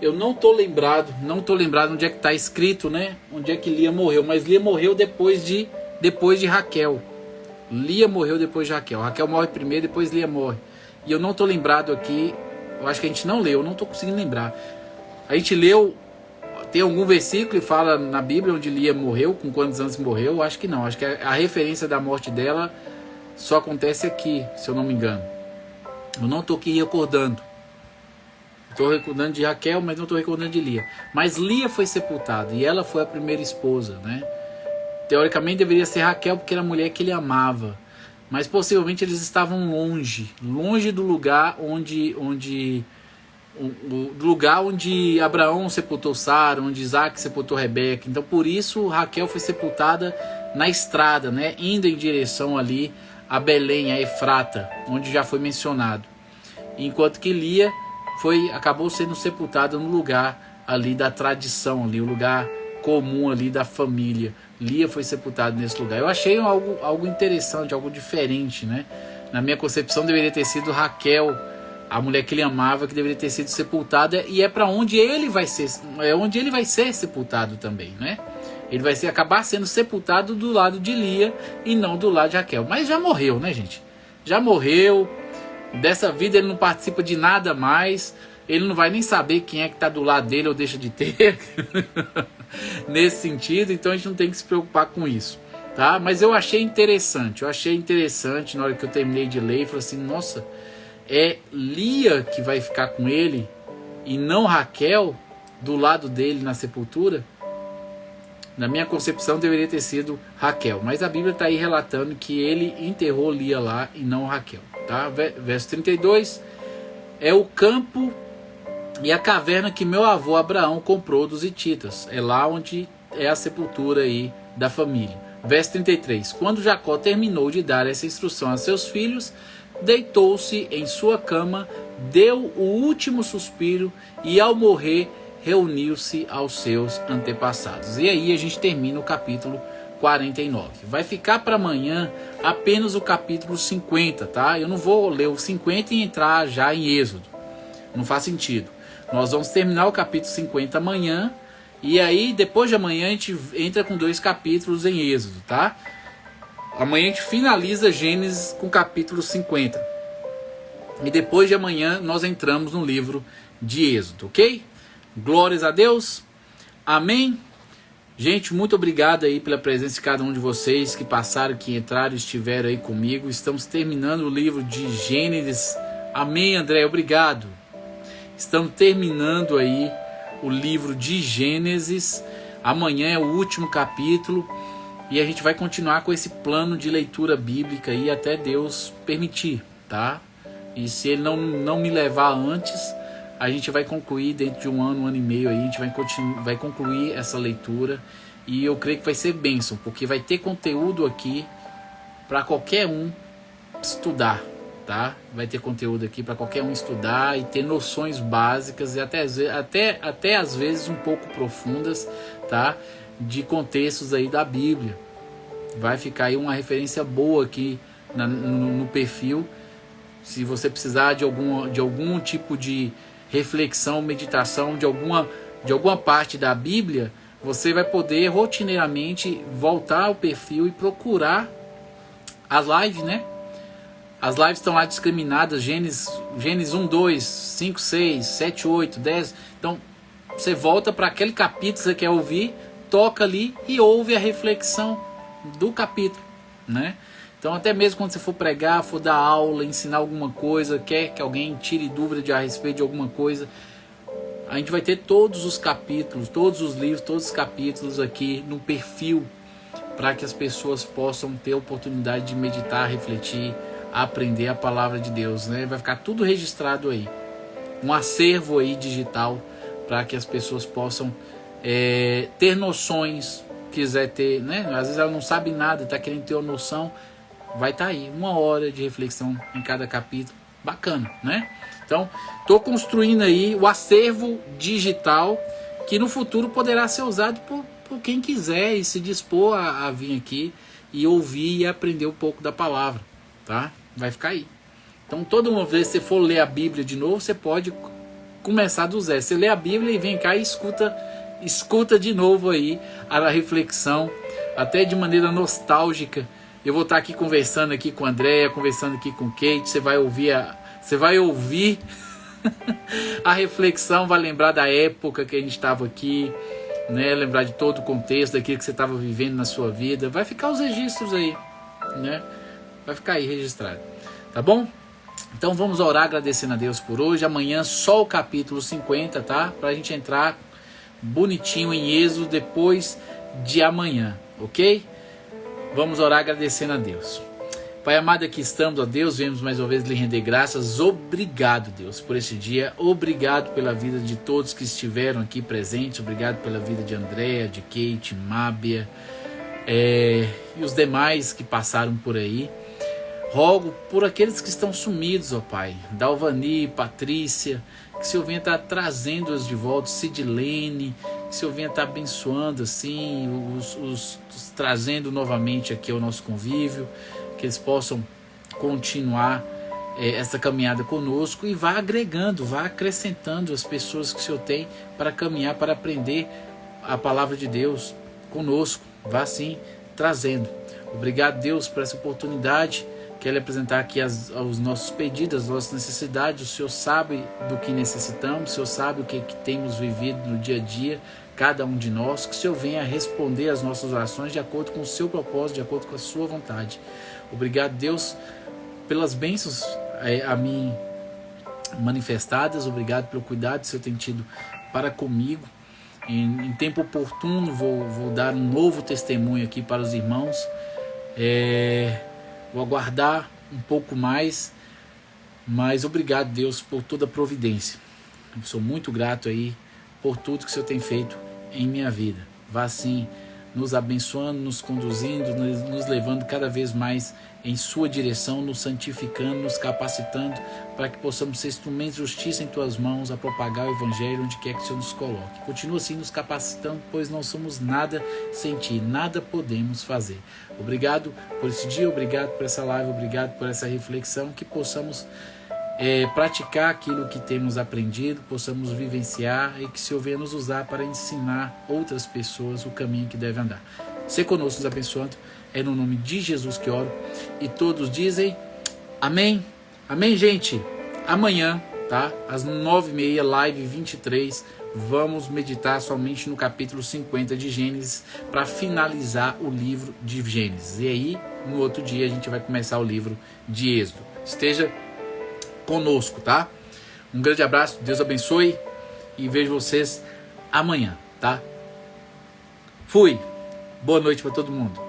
Eu não tô lembrado onde é que tá escrito, né? Onde é que Lia morreu, mas Lia morreu depois de Raquel. Lia morreu depois de Raquel. Raquel morre primeiro, depois Lia morre. E eu não tô lembrado aqui, eu acho que a gente não leu, eu não tô conseguindo lembrar. A gente leu, tem algum versículo que fala na Bíblia onde Lia morreu, com quantos anos morreu? Eu acho que não, acho que a referência da morte dela só acontece aqui, se eu não me engano. Eu não estou aqui recordando. Estou recordando de Raquel, mas não estou recordando de Lia. Mas Lia foi sepultada e ela foi a primeira esposa, né? Teoricamente deveria ser Raquel, porque era a mulher que ele amava. Mas possivelmente eles estavam longe do lugar onde Abraão sepultou Sara, onde Isaque sepultou Rebeca. Então por isso Raquel foi sepultada na estrada, né? Indo em direção ali a Belém, a Efrata, onde já foi mencionado. Enquanto que Lia acabou sendo sepultada no lugar ali da tradição, ali, o lugar comum ali da família. Lia foi sepultada nesse lugar. Eu achei algo interessante, algo diferente, né? Na minha concepção deveria ter sido Raquel, a mulher que ele amava, que deveria ter sido sepultada, e é para onde ele vai ser, sepultado também, né? Ele vai acabar sendo sepultado do lado de Lia e não do lado de Raquel. Mas já morreu, né, gente? Já morreu. Dessa vida ele não participa de nada mais. Ele não vai nem saber quem é que está do lado dele ou deixa de ter. Nesse sentido, então a gente não tem que se preocupar com isso, tá? Mas eu achei interessante. Na hora que eu terminei de ler, eu falei assim, nossa, é Lia que vai ficar com ele? e não Raquel do lado dele na sepultura, na minha concepção deveria ter sido Raquel, mas a Bíblia está aí relatando que ele enterrou Lia lá e não Raquel, tá? Verso 32, é o campo e a caverna que meu avô Abraão comprou dos hititas, é lá onde é a sepultura aí da família. Verso 33, quando Jacó terminou de dar essa instrução a seus filhos, deitou-se em sua cama, deu o último suspiro e ao morrer reuniu-se aos seus antepassados. E aí a gente termina o capítulo 49. Vai ficar para amanhã apenas o capítulo 50, tá? Eu não vou ler o 50 e entrar já em Êxodo. Não faz sentido. Nós vamos terminar o capítulo 50 amanhã. E aí depois de amanhã a gente entra com 2 capítulos em Êxodo, tá? Amanhã a gente finaliza Gênesis com o capítulo 50. E depois de amanhã nós entramos no livro de Êxodo, ok? Glórias a Deus. Amém. Gente, muito obrigado aí pela presença de cada um de vocês que passaram, que entraram e estiveram aí comigo. Estamos terminando o livro de Gênesis. Amém, André, obrigado. Estamos terminando aí o livro de Gênesis. Amanhã é o último capítulo e a gente vai continuar com esse plano de leitura bíblica aí até Deus permitir, tá? E se ele não me levar antes, a gente vai concluir dentro de um ano e meio aí, a gente vai concluir essa leitura e eu creio que vai ser bênção, porque vai ter conteúdo aqui para qualquer um estudar, tá? Vai ter conteúdo aqui para qualquer um estudar e ter noções básicas e até às vezes um pouco profundas, tá? De contextos aí da Bíblia. Vai ficar aí uma referência boa aqui no perfil. Se você precisar de algum tipo de reflexão, meditação de alguma parte da Bíblia, você vai poder rotineiramente voltar ao perfil e procurar as lives, né? As lives estão lá discriminadas, Gênesis 1, 2, 5, 6, 7, 8, 10. Então, você volta para aquele capítulo que você quer ouvir, toca ali e ouve a reflexão do capítulo, né? Então, até mesmo quando você for pregar, for dar aula, ensinar alguma coisa, quer que alguém tire dúvida a respeito de alguma coisa, a gente vai ter todos os capítulos, todos os livros, todos os capítulos aqui no perfil, para que as pessoas possam ter a oportunidade de meditar, refletir, aprender a palavra de Deus, né? Vai ficar tudo registrado aí, um acervo aí digital, para que as pessoas possam ter noções, quiser ter, né? Às vezes ela não sabe nada, está querendo ter uma noção, vai estar aí, 1 hora de reflexão em cada capítulo, bacana, né? Então, estou construindo aí o acervo digital, que no futuro poderá ser usado por quem quiser e se dispor a vir aqui e ouvir e aprender um pouco da palavra, tá? Vai ficar aí. Então, toda uma vez que você for ler a Bíblia de novo, você pode começar do zero. Você lê a Bíblia e vem cá e escuta de novo aí a reflexão, até de maneira nostálgica. Eu vou estar aqui conversando aqui com a Andréia, conversando aqui com Kate, você vai ouvir a reflexão, vai lembrar da época que a gente estava aqui, né? Lembrar de todo o contexto daquilo que você estava vivendo na sua vida. Vai ficar os registros aí, né? Vai ficar aí registrado, tá bom? Então vamos orar agradecendo a Deus por hoje. Amanhã só o capítulo 50, tá? Pra gente entrar bonitinho em Êxodo depois de amanhã, ok? Vamos orar agradecendo a Deus. Pai amado, aqui estamos, ó Deus, vemos mais uma vez lhe render graças. Obrigado, Deus, por esse dia. Obrigado pela vida de todos que estiveram aqui presentes. Obrigado pela vida de Andréa, de Kate, Mábia e os demais que passaram por aí. Rogo por aqueles que estão sumidos, ó Pai, Dalvani, Patrícia, que o Senhor venha estar trazendo-os de volta, Sidilene, que o Senhor venha estar abençoando assim, os trazendo novamente aqui ao nosso convívio, que eles possam continuar essa caminhada conosco e vá agregando, vá acrescentando as pessoas que o Senhor tem para caminhar, para aprender a palavra de Deus conosco, vá assim trazendo. Obrigado, Deus, por essa oportunidade. Quero apresentar aqui os nossos pedidos, as nossas necessidades. O Senhor sabe do que necessitamos, o Senhor sabe o que temos vivido no dia a dia, cada um de nós. Que o Senhor venha responder às nossas orações de acordo com o seu propósito, de acordo com a sua vontade. Obrigado, Deus, pelas bênçãos a mim manifestadas. Obrigado pelo cuidado que o Senhor tem tido para comigo. Em tempo oportuno vou dar um novo testemunho aqui para os irmãos. Vou aguardar um pouco mais, mas obrigado, Deus, por toda a providência. Eu sou muito grato aí por tudo que o Senhor tem feito em minha vida. Vá assim nos abençoando, nos conduzindo, nos levando cada vez mais em sua direção, nos santificando, nos capacitando para que possamos ser instrumentos de justiça em tuas mãos, a propagar o evangelho onde quer que o Senhor nos coloque. Continua assim nos capacitando, pois não somos nada sem ti, nada podemos fazer. Obrigado por esse dia, obrigado por essa live, obrigado por essa reflexão, que possamos praticar aquilo que temos aprendido, possamos vivenciar e que o Senhor venha nos usar para ensinar outras pessoas o caminho que deve andar. Se conosco, nos abençoando, é no nome de Jesus que oro, e todos dizem amém. Amém, gente. Amanhã, tá? Às 9h30, live 23, vamos meditar somente no capítulo 50 de Gênesis para finalizar o livro de Gênesis. E aí, no outro dia, a gente vai começar o livro de Êxodo. Esteja conosco, tá? Um grande abraço, Deus abençoe e vejo vocês amanhã, tá? Fui. Boa noite para todo mundo.